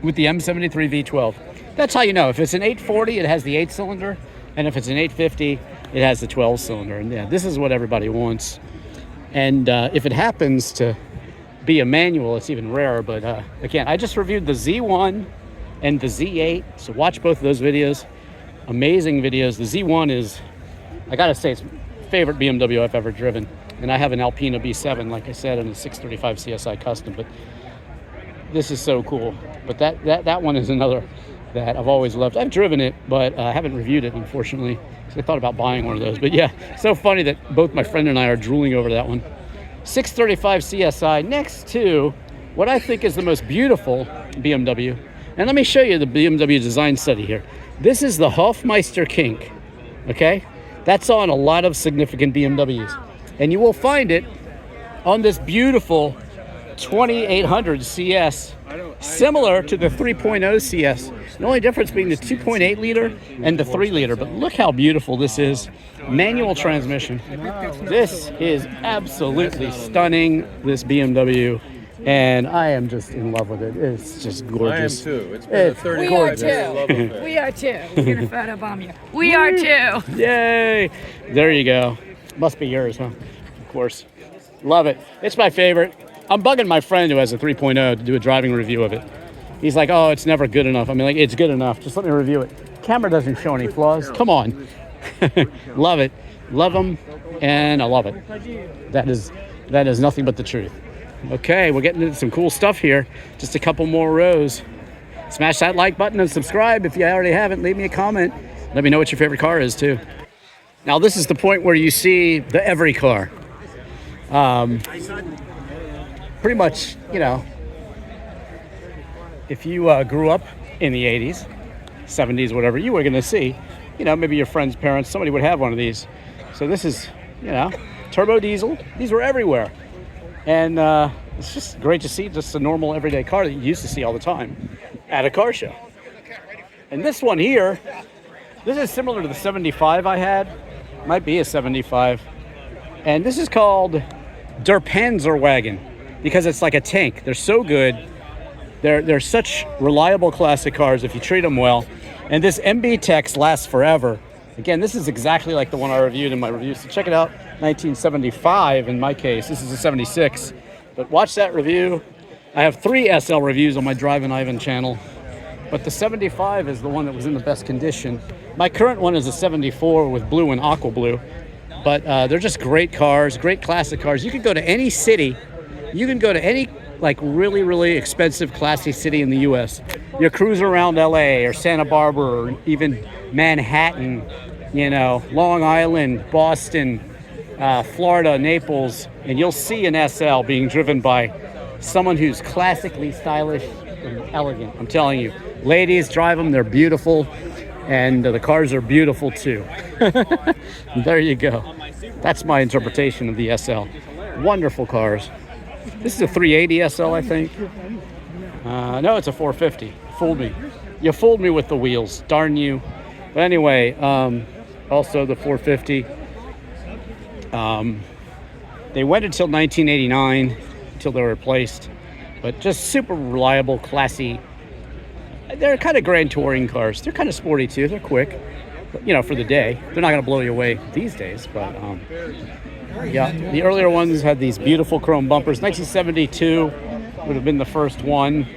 with the M73 V12. That's how you know. If it's an 840, it has the 8-cylinder, and if it's an 850, it has the 12-cylinder. And yeah, this is what everybody wants. And if it happens to be a manual, it's even rarer. But again, I just reviewed the Z1 and the Z8, so watch both of those videos. Amazing videos. The Z1 is, I gotta say, it's my favorite BMW I've ever driven. And I have an Alpina B7, like I said, and a 635 CSI Custom. But this is so cool. But that one is another that I've always loved. I've driven it, but I haven't reviewed it, unfortunately. So I thought about buying one of those. But yeah, so funny that both my friend and I are drooling over that one. 635 CSI next to what I think is the most beautiful BMW. And let me show you the BMW design study here. This is the Hofmeister Kink, okay? That's on a lot of significant BMWs. And you will find it on this beautiful 2800 CS, similar to the 3.0 CS. The only difference being the 2.8 liter and the 3 liter. But look how beautiful this is. Manual transmission. This is absolutely stunning, this BMW. And I am just in love with it. It's just gorgeous. I am too. It's been a 30 We are too. We are too. We're gonna photobomb you. We are too. Yay! There you go. Must be yours, huh? Of course. Love it. It's my favorite. I'm bugging my friend who has a 3.0 to do a driving review of it. He's like, oh, it's never good enough. I mean, like, it's good enough. Just let me review it. Camera doesn't show any flaws. Come on. Love it. Love them, and I love it. That is nothing but the truth. Okay, we're getting into some cool stuff here. Just a couple more rows. Smash that like button and subscribe if you already haven't. Leave me a comment. Let me know what your favorite car is, too. Now, this is the point where you see the every car. Pretty much, you know, if you grew up in the 80s, 70s, whatever, you were going to see, you know, maybe your friend's parents, somebody would have one of these. So this is, you know, turbo diesel. These were everywhere. And it's just great to see just a normal everyday car that you used to see all the time at a car show. And this one here, this is similar to the 75 I had. Might be a 75. And this is called Der Panzerwagen because it's like a tank. They're so good. They're such reliable classic cars if you treat them well. And this MB Tex lasts forever. Again, this is exactly like the one I reviewed in my review. So check it out. 1975 in my case. This is a 76. But watch that review. I have 3 SL reviews on my Drivin Ivan channel. But the 75 is the one that was in the best condition. My current one is a 74 with blue and aqua blue. But they're just great cars, great classic cars. You can go to any city. You can go to any like really, really expensive, classy city in the U.S. You cruise around L.A. or Santa Barbara or even Manhattan, you know, Long Island, Boston, Florida, Naples, and you'll see an SL being driven by someone who's classically stylish and elegant. I'm telling you, ladies drive them, they're beautiful, and the cars are beautiful too. There you go. That's my interpretation of the SL. Wonderful cars. This is a 380 SL, I think. No, it's a 450. Fooled me. You fooled me with the wheels. Darn you. But anyway, also the 450. They went until 1989, until they were replaced. But just super reliable, classy. They're kind of grand touring cars. They're kind of sporty too. They're quick. But, you know, for the day. They're not going to blow you away these days. But yeah, the earlier ones had these beautiful chrome bumpers. 1972 would have been the first one.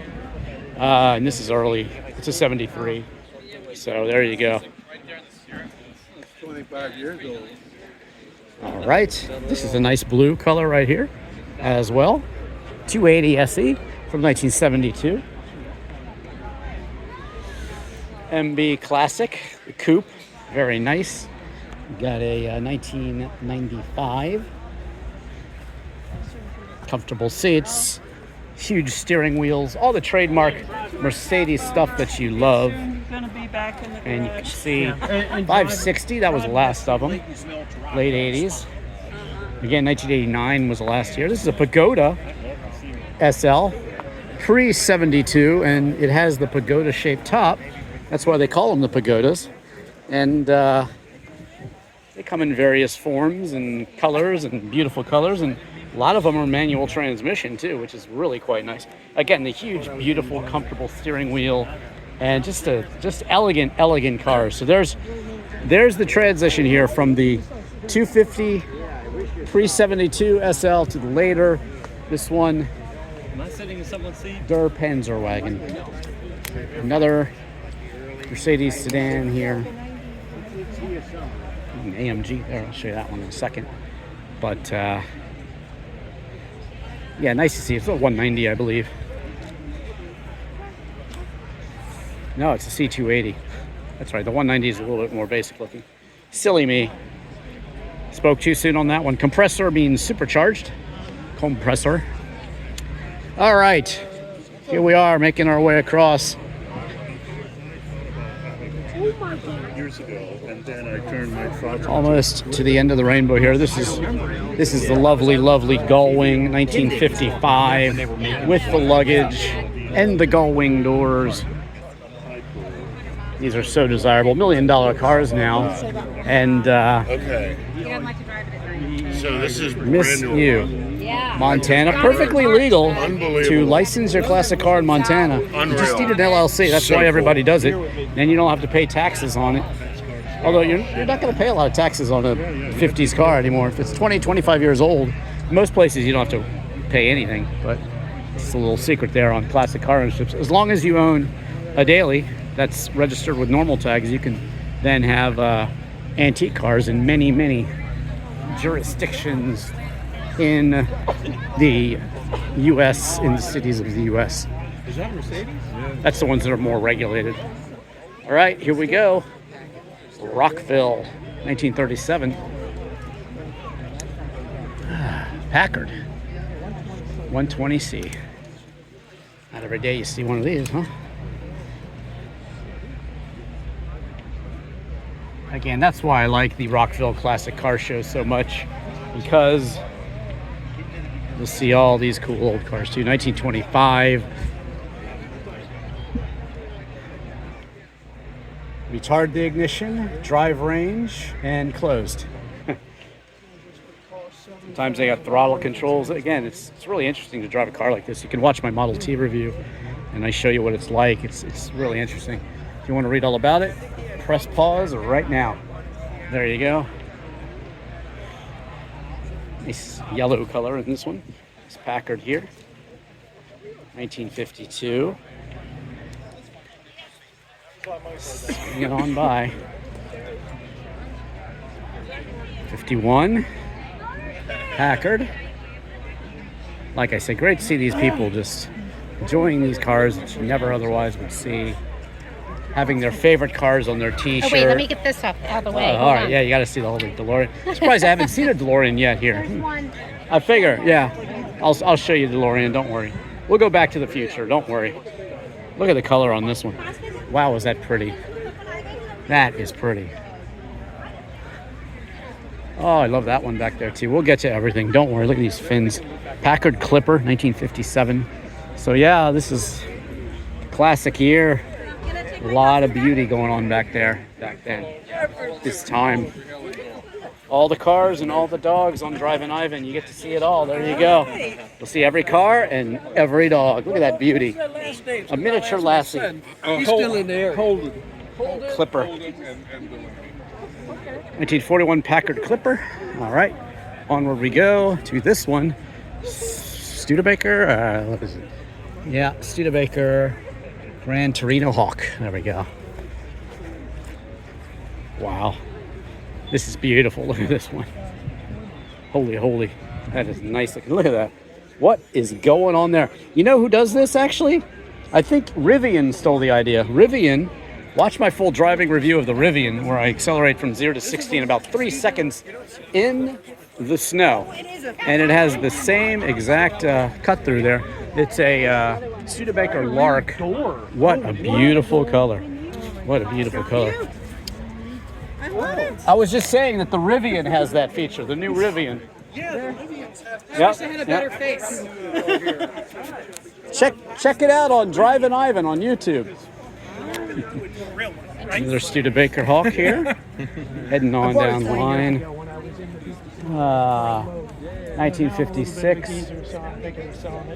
And this is early. It's a 73. So there you go. 25 years old. All right. This is a nice blue color right here as well. 280 SE from 1972. MB Classic, the coupe. Very nice. Got a 1995. Comfortable seats. Huge steering wheels. All the trademark Mercedes stuff that you love. And you can see 560, that was the last of them. Late 80s. Again, 1989 was the last year. This is a Pagoda SL. Pre-72, and it has the pagoda-shaped top. That's why they call them the Pagodas. And they come in various forms and colors and beautiful colors. And a lot of them are manual transmission too, which is really quite nice. Again, the huge, beautiful, comfortable steering wheel, and just elegant cars. So there's the transition here from the 250 pre-72 SL to the later. This one, Am I sitting in someone's seat? Der Panzerwagen. Another Mercedes sedan here. An AMG there. I'll show you that one in a second. But yeah, nice to see. It's a 190, I believe. No, it's a C280. That's right. The 190 is a little bit more basic looking. Silly me. Spoke too soon on that one. Compressor means supercharged. Compressor. All right. Here we are making our way across. Years ago, and then I turned my thoughts Almost to the end of the rainbow here. This is the lovely Gullwing 1955 with the luggage and the Gullwing doors. These are so desirable. $1 million cars now. And Okay. So this is miss brand new. you. Yeah. Montana. Perfectly legal to Unbelievable. license your classic car in Montana. You just need an LLC. That's So why everybody cool. does it. Then you don't have to pay taxes on it. Although you're not going to pay a lot of taxes on a 50s car anymore. If it's 20, 25 years old, most places you don't have to pay anything. But it's a little secret there on classic car ownerships. As long as you own a daily that's registered with normal tags, you can then have antique cars in many, many jurisdictions in the U.S., in the cities of the U.S. Is that Mercedes? That's the ones that are more regulated. All right, here we go. Rockville, 1937. Packard, 120C. Not every day you see one of these, huh? Again, that's why I like the Rockville Classic Car Show so much, because you'll see all these cool old cars too. 1925. Retard the ignition, drive range, and closed. Sometimes they got throttle controls. Again, it's really interesting to drive a car like this. You can watch my Model T review, and I show you what it's like. It's really interesting. If you want to read all about it, press pause right now. There you go. Nice yellow color in this one. It's Packard here. 1952. Swing it on by. 51. Packard. Like I said, great to see these people just enjoying these cars that you never otherwise would see. Having their favorite cars on their t-shirt. Oh, wait, let me get this up out of the way. All right, yeah, you got to see the whole DeLorean. Surprised I haven't seen a DeLorean yet here. I figure, yeah. I'll show you DeLorean, don't worry. We'll go back to the future, don't worry. Look at the color on this one. Wow, is that pretty. That is pretty. Oh, I love that one back there too. We'll get to everything, don't worry. Look at these fins. Packard Clipper, 1957. So yeah, this is a classic year. A lot of beauty going on back there, back then, this time. All the cars and all the dogs on Drivin Ivan. You get to see it all. There you go. You'll see every car and every dog. Look at that beauty. A miniature Lassie. He's still in there. Hold it. Clipper. 1941 Packard Clipper. All right. Onward we go to this one. Studebaker. What is it? Yeah, Studebaker Grand Torino Hawk. There we go. Wow. This is beautiful. Look at this one. Holy, holy. That is nice looking. Look at that. What is going on there? You know who does this, actually? I think Rivian stole the idea. Rivian, watch my full driving review of the Rivian, where I accelerate from 0 to 60 in about 3 seconds in the snow. And it has the same exact cut through there. It's a Studebaker Lark. What a beautiful color. What a beautiful color. I was just saying that the Rivian has that feature, the new Rivian. Yeah, the Rivians have. Yep. Had a better face. Check it out on Drivin Ivan on YouTube. Another Studebaker Hawk here. Heading on down the line. 1956.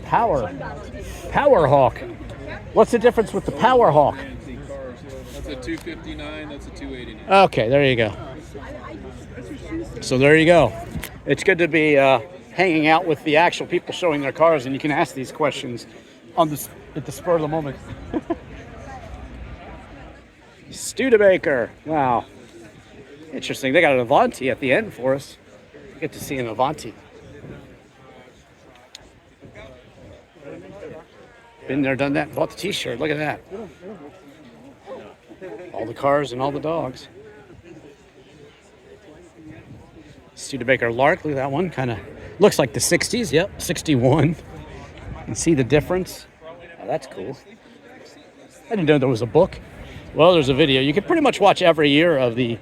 Power Hawk. What's the difference with the Power Hawk? That's a 259, that's a 289. Okay, there you go. So there you go. It's good to be hanging out with the actual people showing their cars, and you can ask these questions at the spur of the moment. Studebaker. Wow. Interesting. They got an Avanti at the end for us. Get to see an Avanti. Been there, done that, bought the t-shirt. Look at that. All the cars and all the dogs. Studebaker Lark, look at that one. Kind of looks like the 60s. Yep, 61. You can see the difference. Oh, that's cool. I didn't know there was a book. Well, there's a video. You can pretty much watch every year of the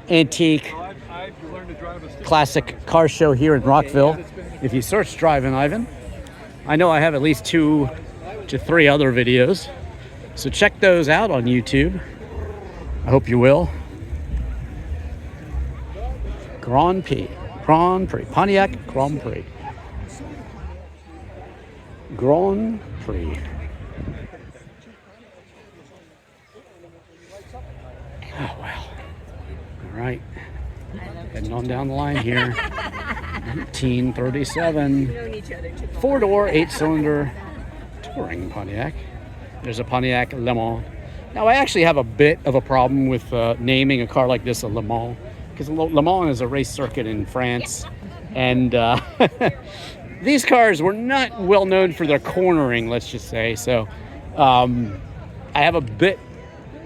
antique classic car show here in Rockville. If you search Drivin Ivan, I know I have at least 2 to 3 other videos. So check those out on YouTube. I hope you will. Grand Prix, Pontiac Grand Prix. Grand Prix. Oh, wow. All right. Heading on down the line here. 1937. 4-door, 8-cylinder touring Pontiac. There's a Pontiac Le Mans. Now, I actually have a bit of a problem with naming a car like this a Le Mans, because Le Mans is a race circuit in France, and these cars were not well known for their cornering, let's just say. So I have a bit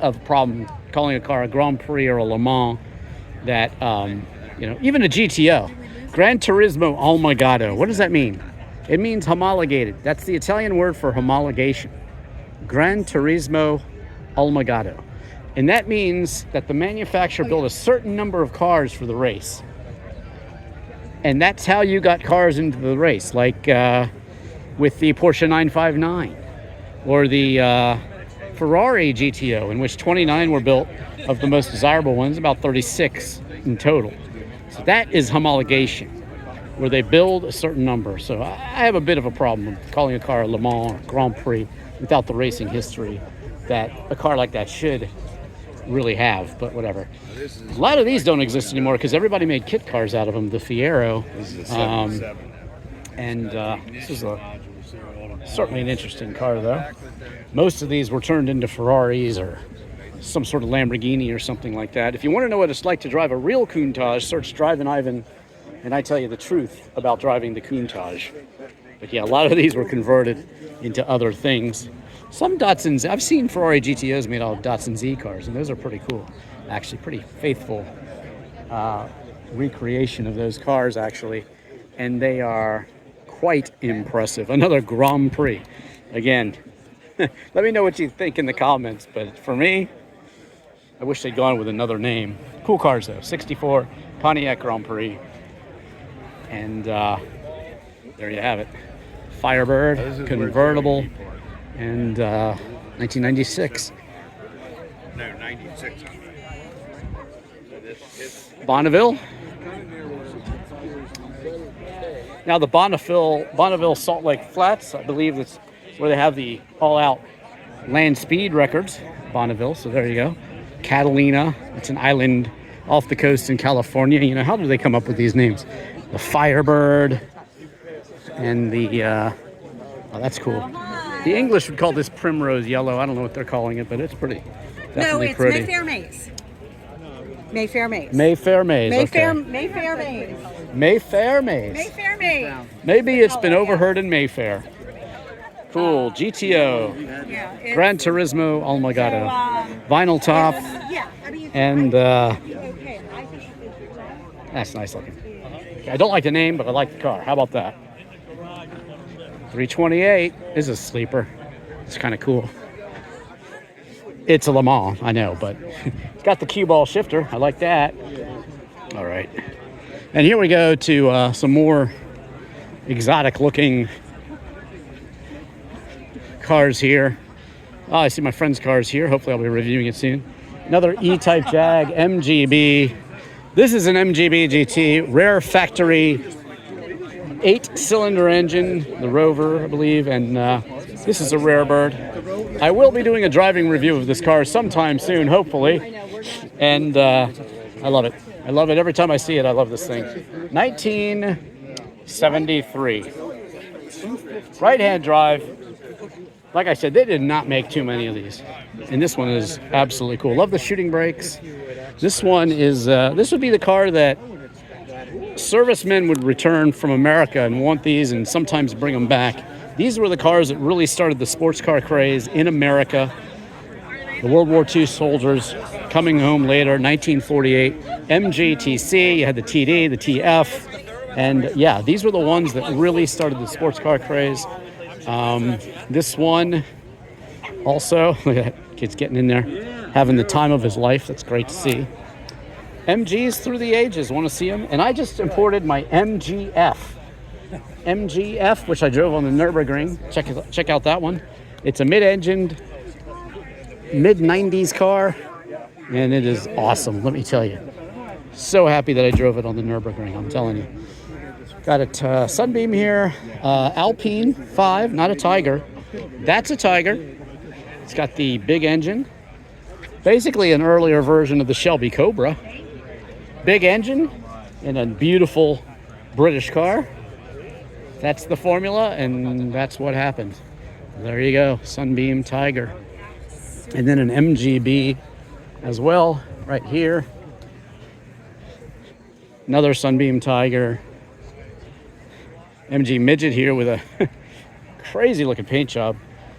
of a problem calling a car a Grand Prix or a Le Mans that, even a GTO. Gran Turismo Omologato. What does that mean? It means homologated. That's the Italian word for homologation. Gran Turismo Omologato. And that means that the manufacturer built a certain number of cars for the race. And that's how you got cars into the race, like with the Porsche 959 or the Ferrari GTO, in which 29 were built of the most desirable ones, about 36 in total. So that is homologation, where they build a certain number. So I have a bit of a problem with calling a car a Le Mans or Grand Prix without the racing history that a car like that should really have, but whatever. A lot of these don't exist anymore because everybody made kit cars out of them. The Fiero, this is certainly an interesting car, though. Most of these were turned into Ferraris or some sort of Lamborghini or something like that. If you want to know what it's like to drive a real Countach, search Drivin Ivan, and I tell you the truth about driving the Countach. But yeah, a lot of these were converted into other things. Some Datsuns, I've seen Ferrari GTOs made out of Datsun Z cars, and those are pretty cool. Actually, pretty faithful recreation of those cars, actually. And they are quite impressive. Another Grand Prix. Again, let me know what you think in the comments, but for me, I wish they'd gone with another name. Cool cars, though. 64 Pontiac Grand Prix. And there you have it. Firebird, convertible, and 1996. No, 96. Bonneville. Now the Bonneville Salt Lake Flats, I believe that's where they have the all-out land speed records. Bonneville, so there you go. Catalina, it's an island off the coast in California. You know, how do they come up with these names? The Firebird and the, oh, that's cool. The English would call this Primrose Yellow. I don't know what they're calling it, but it's pretty. No, it's pretty. Mayfair Maze. Mayfair Maze. Mayfair Maze. Mayfair, Okay. Mayfair Maze. Mayfair Maze. Mayfair Maze. Maybe it's been overheard in Mayfair. Cool. GTO. Yeah. it's- Gran Turismo Omologato. Vinyl top. Yeah. I mean, And okay. I think that's nice looking. I don't like the name, but I like the car. How about that? 328 is a sleeper. It's kind of cool. It's a Le Mans, I know, but it's got the cue ball shifter. I like that. All right. And here we go to some more exotic looking cars here. Oh, I see my friend's cars here. Hopefully I'll be reviewing it soon. Another E-Type Jag MGB. This is an MGB GT, rare factory, 8-cylinder engine, the Rover, I believe, and this is a rare bird. I will be doing a driving review of this car sometime soon, hopefully, and I love it. I love it every time I see it. I love this thing. 1973. Right-hand drive. Like I said, they did not make too many of these, and this one is absolutely cool. Love the shooting brakes. This one is, this would be the car that servicemen would return from America and want these and sometimes bring them back. These were the cars that really started the sports car craze in America. The World War II soldiers coming home later, 1948. MGTC, you had the TD, the TF, and yeah, these were the ones that really started the sports car craze. This one also, look at that, kid's getting in there, having the time of his life. That's great to see. MGs through the ages, want to see them? And I just imported my MGF, which I drove on the Nürburgring. Check out that one. It's a mid-engined, mid-90s car, and it is awesome, let me tell you. So happy that I drove it on the Nürburgring, I'm telling you. Got a Sunbeam here, Alpine 5, not a Tiger. That's a Tiger. It's got the big engine. Basically an earlier version of the Shelby Cobra. Big engine in a beautiful British car. That's the formula, and that's what happened. There you go, Sunbeam Tiger. And then an MGB as well, right here. Another Sunbeam Tiger. MG Midget here with a crazy looking paint job.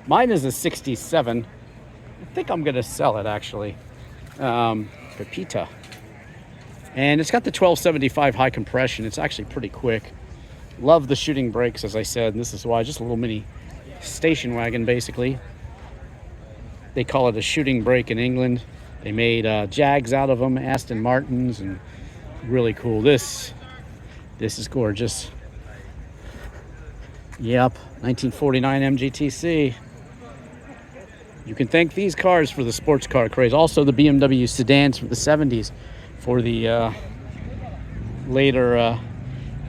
Mine is a 67. I think I'm gonna sell it actually. Pepita. And it's got the 1275 high compression. It's actually pretty quick. Love the shooting brakes, as I said. And this is why, just a little mini station wagon, basically. They call it a shooting brake in England. They made Jags out of them, Aston Martins, and really cool. This is gorgeous. Yep, 1949 MGTC. You can thank these cars for the sports car craze. Also the BMW sedans from the 70s for the later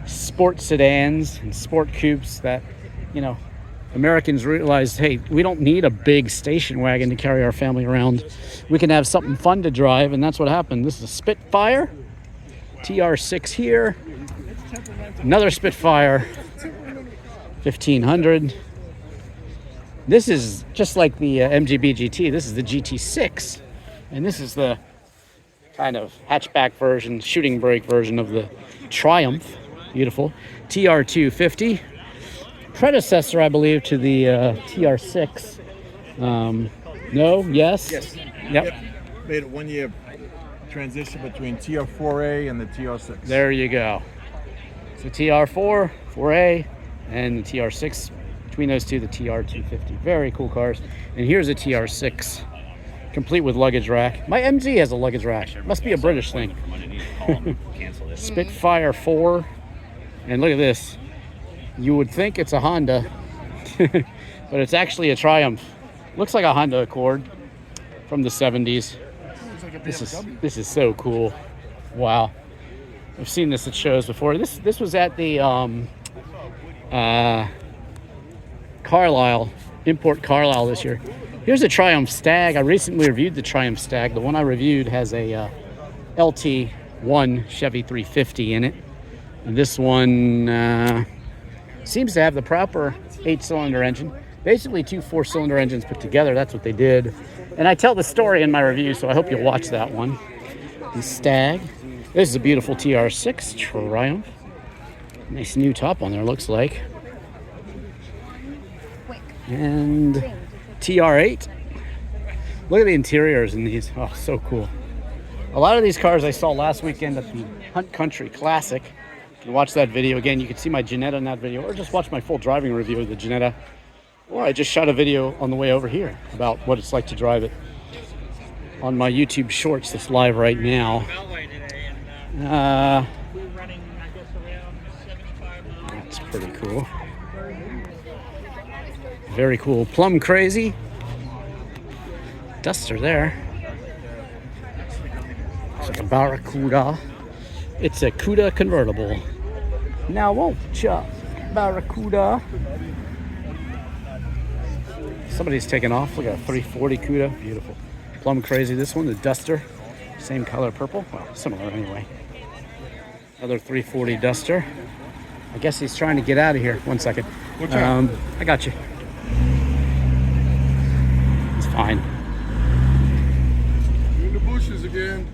sport sedans and sport coupes that, you know, Americans realized, hey, we don't need a big station wagon to carry our family around. We can have something fun to drive, and that's what happened. This is a Spitfire, TR6 here. Another Spitfire, 1500. This is just like the MGB GT. This is the GT6, and this is the kind of hatchback version, shooting brake version of the Triumph. Beautiful. TR250. Predecessor, I believe, to the TR6. No? Yes? Yes. Yep. Made it 1 year transition between TR4A and the TR6. There you go. So TR4, 4A, and the TR6. Between those two, the TR250. Very cool cars. And here's a TR6, complete with luggage rack. My MG has a luggage rack. Must be a British thing. Spitfire 4. And look at this. You would think it's a Honda, but it's actually a Triumph. Looks like a Honda Accord from the 70s. This is so cool. Wow. I've seen this at shows before. This was at the Carlisle, Import Carlisle this year. Here's a Triumph Stag. I recently reviewed the Triumph Stag. The one I reviewed has a LT1 Chevy 350 in it. And this one seems to have the proper 8-cylinder engine. Basically 2 4-cylinder engines put together. That's what they did. And I tell the story in my review, so I hope you'll watch that one. The Stag. This is a beautiful TR6 Triumph. Nice new top on there, looks like. And TR8. Look at the interiors in these. Oh, so cool. A lot of these cars I saw last weekend at the Hunt Country Classic. You can watch that video again. You can see my Ginetta in that video, or just watch my full driving review of the Ginetta. Or I just shot a video on the way over here about what it's like to drive it on my YouTube Shorts that's live right now. That's pretty cool. Very cool. Plum Crazy. Duster there. It's like a Barracuda. It's a Cuda convertible. Now won't ya, Barracuda. Somebody's taking off. Look at a 340 Cuda. Beautiful. Plum Crazy. This one, the Duster. Same color, purple. Well, similar anyway. Another 340 Duster. I guess he's trying to get out of here. 1 second. I got you. It's fine. You're in the bushes again.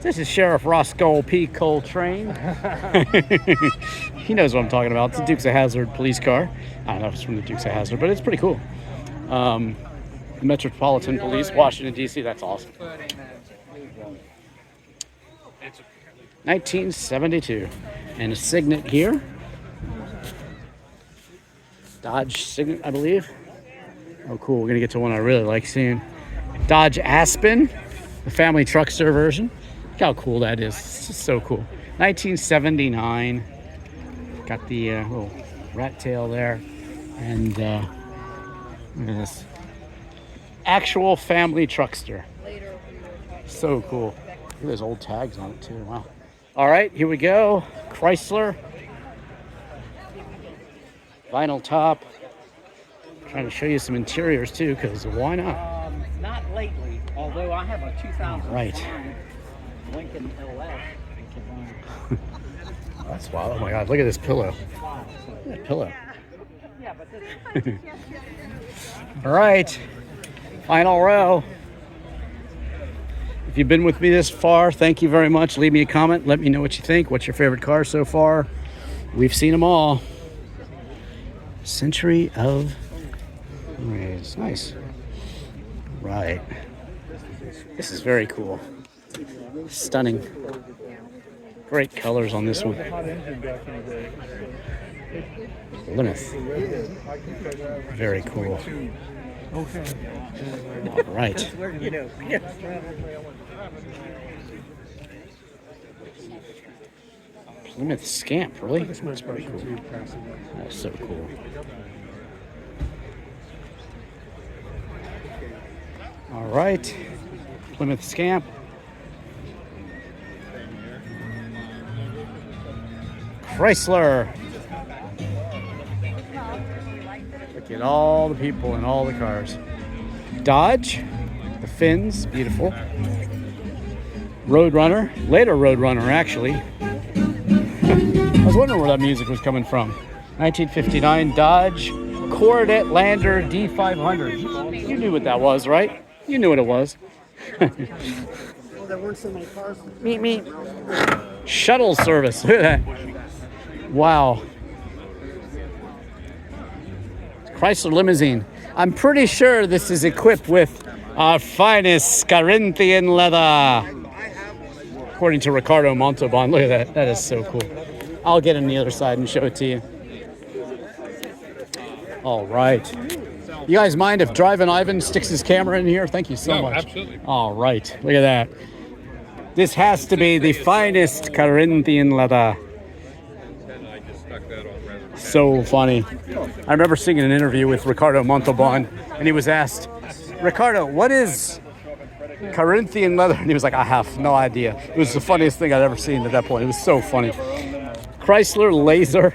This is Sheriff Roscoe P. Coltrane. He knows what I'm talking about. It's the Dukes of Hazzard police car. I don't know if it's from the Dukes of Hazzard, but it's pretty cool. Metropolitan Police, Washington, D.C. That's awesome. 1972. And a Signet here. Dodge Signet, I believe. Oh, cool. We're going to get to one I really like seeing. Dodge Aspen, the family truckster version. Look how cool that is. It's just so cool. 1979. Got the little rat tail there. And look at this. Actual family truckster. So cool. at those old tags on it too. Wow. All right, here we go. Chrysler. Vinyl top. Trying to show you some interiors too, because why not? Not lately, although I have a 2000 Right. Lincoln LS. That's wild. Oh my God, look at this pillow. Look at that pillow. All right, final row. If you've been with me this far, thank you very much. Leave me a comment. Let me know what you think. What's your favorite car so far? We've seen them all. Century of Rays. Nice. Right. This is very cool. Stunning. Great colors on this one. Plymouth. Very cool. All right. Plymouth Scamp, really? That's pretty cool. That's so cool. All right. Plymouth Scamp. Chrysler. Look at all the people and all the cars. Dodge, the fins, beautiful. Roadrunner, later Roadrunner actually. I was wondering where that music was coming from. 1959 Dodge Corvette Lander D500. You knew what that was, right? You knew what it was. Well, there weren't so many cars. Meet me. Shuttle service. Look at that. Wow. Chrysler limousine. I'm pretty sure this is equipped with our finest Corinthian leather. According to Ricardo Montalban. Look at that. That is so cool. I'll get on the other side and show it to you. All right. You guys mind if Drivin Ivan sticks his camera in here? Thank you so much. Absolutely. All right. Look at that. This has to be the finest Corinthian leather. So funny. I remember seeing an interview with Ricardo Montalban, and he was asked, Ricardo, what is Corinthian leather? And he was like, I have no idea. It was the funniest thing I'd ever seen at that point. It was so funny. Chrysler Laser.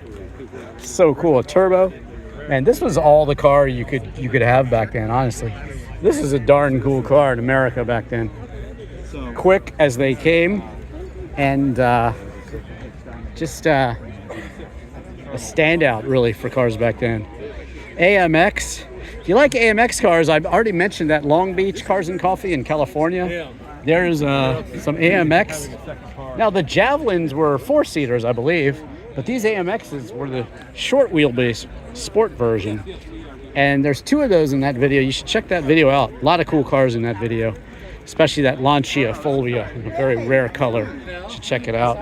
So cool. A turbo. And this was all the car you could have back then, honestly. This is a darn cool car in America back then. Quick as they came, and just a standout really for cars back then. AMX. If you like AMX cars, I've already mentioned that Long Beach Cars and Coffee in California. There's some AMX. Now the Javelins were 4-seaters, I believe, but these AMXs were the short wheelbase sport version. And there's 2 of those in that video. You should check that video out. A lot of cool cars in that video, especially that Lancia Fulvia, a very rare color. You should check it out.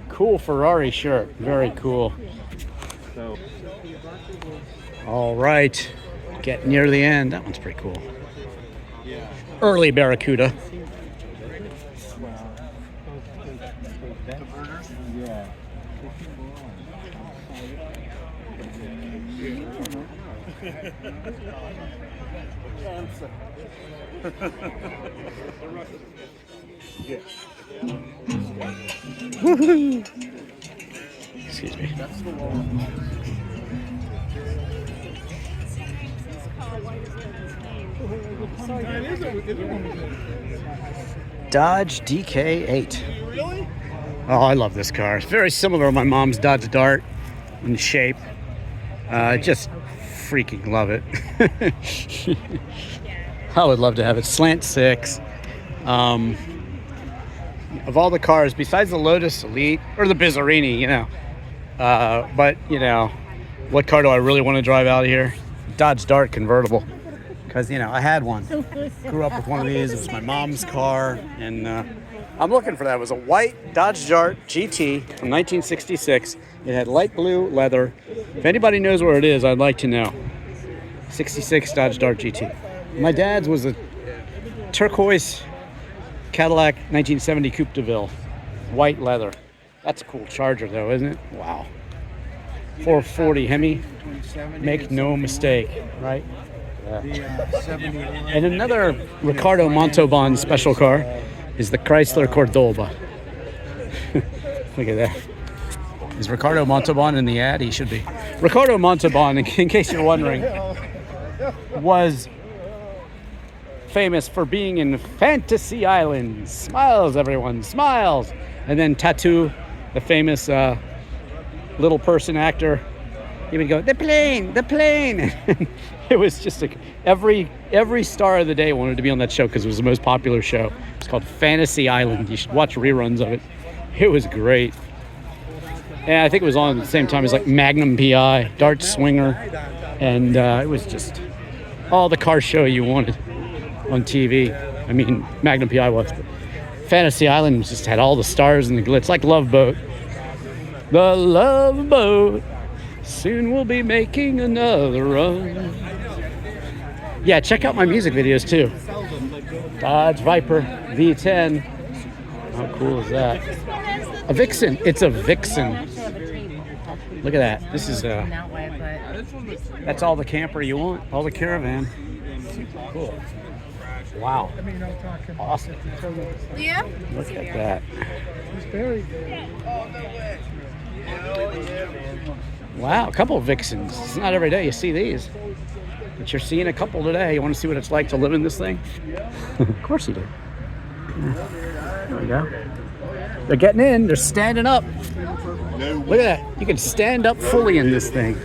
Cool Ferrari shirt, very cool. All right, getting near the end. That one's pretty cool. Early Barracuda. Woohoo! Excuse me. Dodge DK8. Oh, I love this car. It's very similar to my mom's Dodge Dart in shape. Just freaking love it. I would love to have it. Slant 6. Of all the cars, besides the Lotus Elite or the Bizzarrini, you know. But, you know, what car do I really want to drive out of here? Dodge Dart convertible. Because, you know, I had one. Grew up with one of these. It was my mom's car. And I'm looking for that. It was a white Dodge Dart GT from 1966. It had light blue leather. If anybody knows where it is, I'd like to know. 66 Dodge Dart GT. My dad's was a turquoise Cadillac 1970 Coupe de Ville. White leather. That's a cool Charger though, isn't it? Wow. 440 Hemi. Make no mistake, right? Yeah. And another Ricardo Montalban special car. is the Chrysler Cordoba. Look at that. Is Ricardo Montalban in the ad? He should be. Ricardo Montalban, in case you're wondering, was famous for being in Fantasy Island. Smiles, everyone, smiles. And then Tattoo, the famous little person actor, he would go, the plane, the plane. It was just like every star of the day wanted to be on that show because it was the most popular show. It's called Fantasy Island. You should watch reruns of it. It was great. And I think it was on at the same time as like Magnum PI, Dart Swinger, and it was just all the car show you wanted on TV. I mean, Magnum PI was. But Fantasy Island just had all the stars and the glitz, like Love Boat. The Love Boat. Soon we'll be making another run. Yeah, check out my music videos too. Dodge Viper V10. How cool is that? A Vixen. It's a Vixen. Look at that. This is that's all the camper you want. All the caravan. Cool. Wow. Awesome. Yeah. Look at that. Wow, a couple of Vixens. It's not every day you see these. But you're seeing a couple today. You want to see what it's like to live in this thing? Of course you do. Yeah. There we go. They're getting in. They're standing up. Look at that. You can stand up fully in this thing.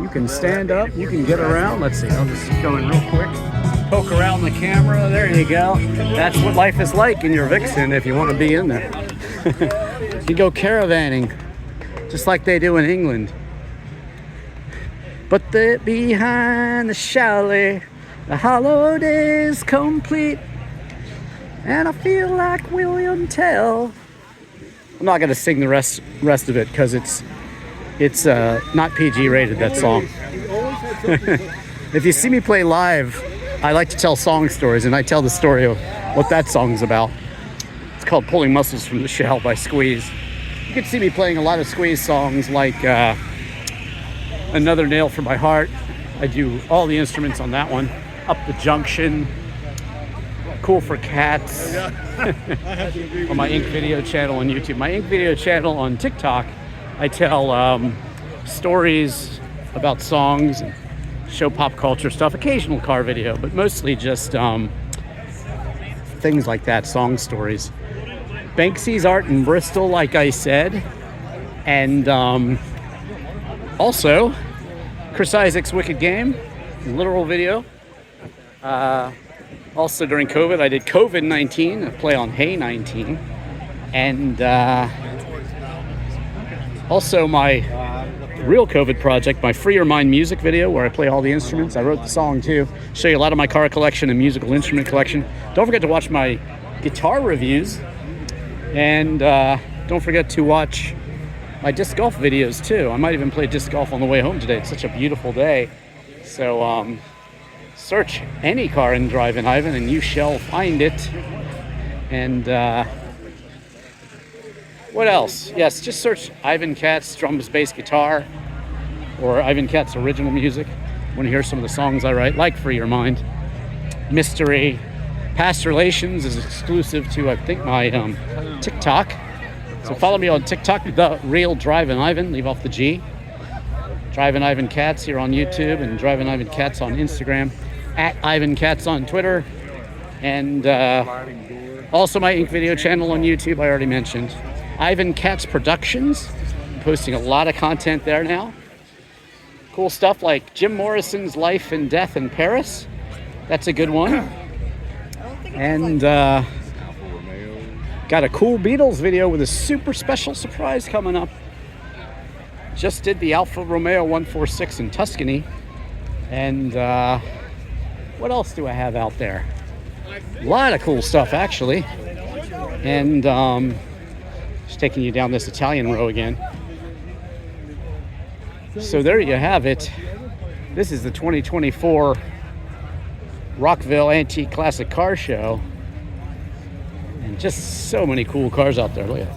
You can stand up. You can get around. Let's see. I'll just go in real quick. Poke around the camera. There you go. That's what life is like in your Vixen if you want to be in there. You go caravanning just like they do in England. But behind the chalet, the holiday's complete. And I feel like William Tell. I'm not gonna sing the rest of it because it's not PG rated, that song. If you see me play live, I like to tell song stories, and I tell the story of what that song's about. It's called Pulling Muscles from the Shell by Squeeze. You can see me playing a lot of Squeeze songs like Another Nail for My Heart. I do all the instruments on that one. Up the Junction. Cool for Cats. On my Ink Video channel on YouTube. My Ink Video channel on TikTok, I tell stories about songs and show pop culture stuff. Occasional car video, but mostly just things like that, song stories. Banksy's art in Bristol, like I said. And also, Chris Isaac's Wicked Game, literal video. Also during COVID, I did COVID-19, a play on Hey 19. And also my real COVID project, my Free Your Mind music video, where I play all the instruments. I wrote the song too. Show you a lot of my car collection and musical instrument collection. Don't forget to watch my guitar reviews. And don't forget to watch my disc golf videos too. I might even play disc golf on the way home today. It's such a beautiful day. So search any car in Drivin Ivan and you shall find it. And what else? Yes, just search Ivan Katz drums, bass, guitar, or Ivan Katz original music. Want to hear some of the songs I write, like Free Your Mind, Mystery. Past Relations is exclusive to, I think, my TikTok. So follow me on TikTok, The Real Drivin Ivan, leave off the G. Drivin IvanKatz here on YouTube, and Drivin IvanKatz on Instagram, at Ivan Katz on Twitter, and also my Ink Video channel on YouTube, I already mentioned. Ivan Katz Productions, I'm posting a lot of content there now. Cool stuff like Jim Morrison's Life and Death in Paris. That's a good one. And got a cool Beatles video with a super special surprise coming up. Just did the Alfa Romeo 146 in Tuscany. And what else do I have out there? A lot of cool stuff, actually. And just taking you down this Italian row again. So there you have it. This is the 2024 Rockville Antique Classic Car Show. And just so many cool cars out there. Look at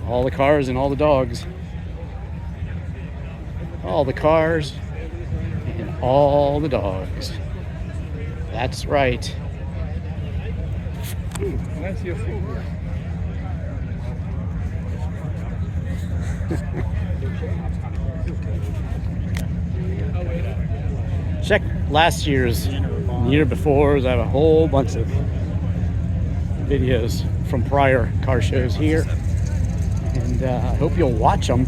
all the cars and all the dogs. All the cars and all the dogs. That's right. Nice your feet. Check last year's, the year before's. I have a whole bunch of videos from prior car shows here, and I hope you'll watch them.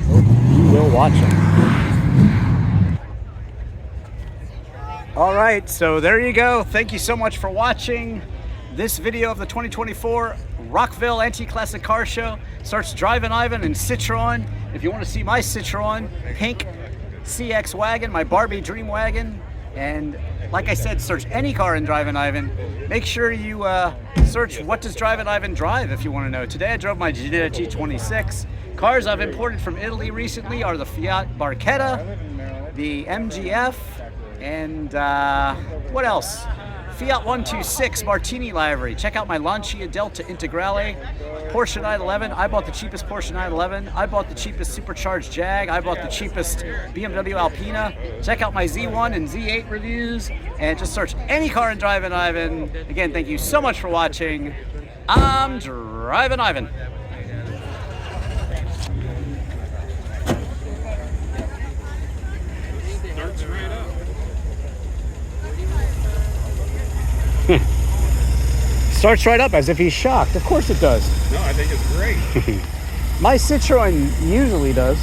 Hope you will watch them. All right, so there you go. Thank you so much for watching this video of the 2024 Rockville Anti-Classic Car Show. Search Drivin Ivan and Citroen. If you want to see my Citroen pink CX wagon, my Barbie dream wagon, and like I said, search any car in Drivin Ivan. Make sure you search what does Drivin Ivan drive if you want to know. Today I drove my Ginetta G26. Cars I've imported from Italy recently are the Fiat Barchetta, the MGF, and what else? Fiat 126 Martini livery. Check out my Lancia Delta Integrale. Porsche 911. I bought the cheapest Porsche 911. I bought the cheapest supercharged Jag. I bought the cheapest BMW Alpina. Check out my Z1 and Z8 reviews. And just search any car in Drivin Ivan. Again, thank you so much for watching. I'm Drivin Ivan. Starts right up. Starts right up as if he's shocked. Of course it does. No, I think it's great. My Citroen usually does.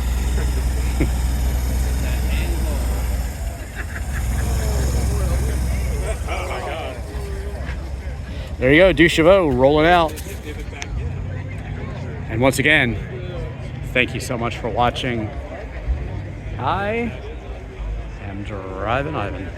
Oh my God. There you go, Du Chevaux rolling out. And once again, thank you so much for watching. I am Drivin Ivan.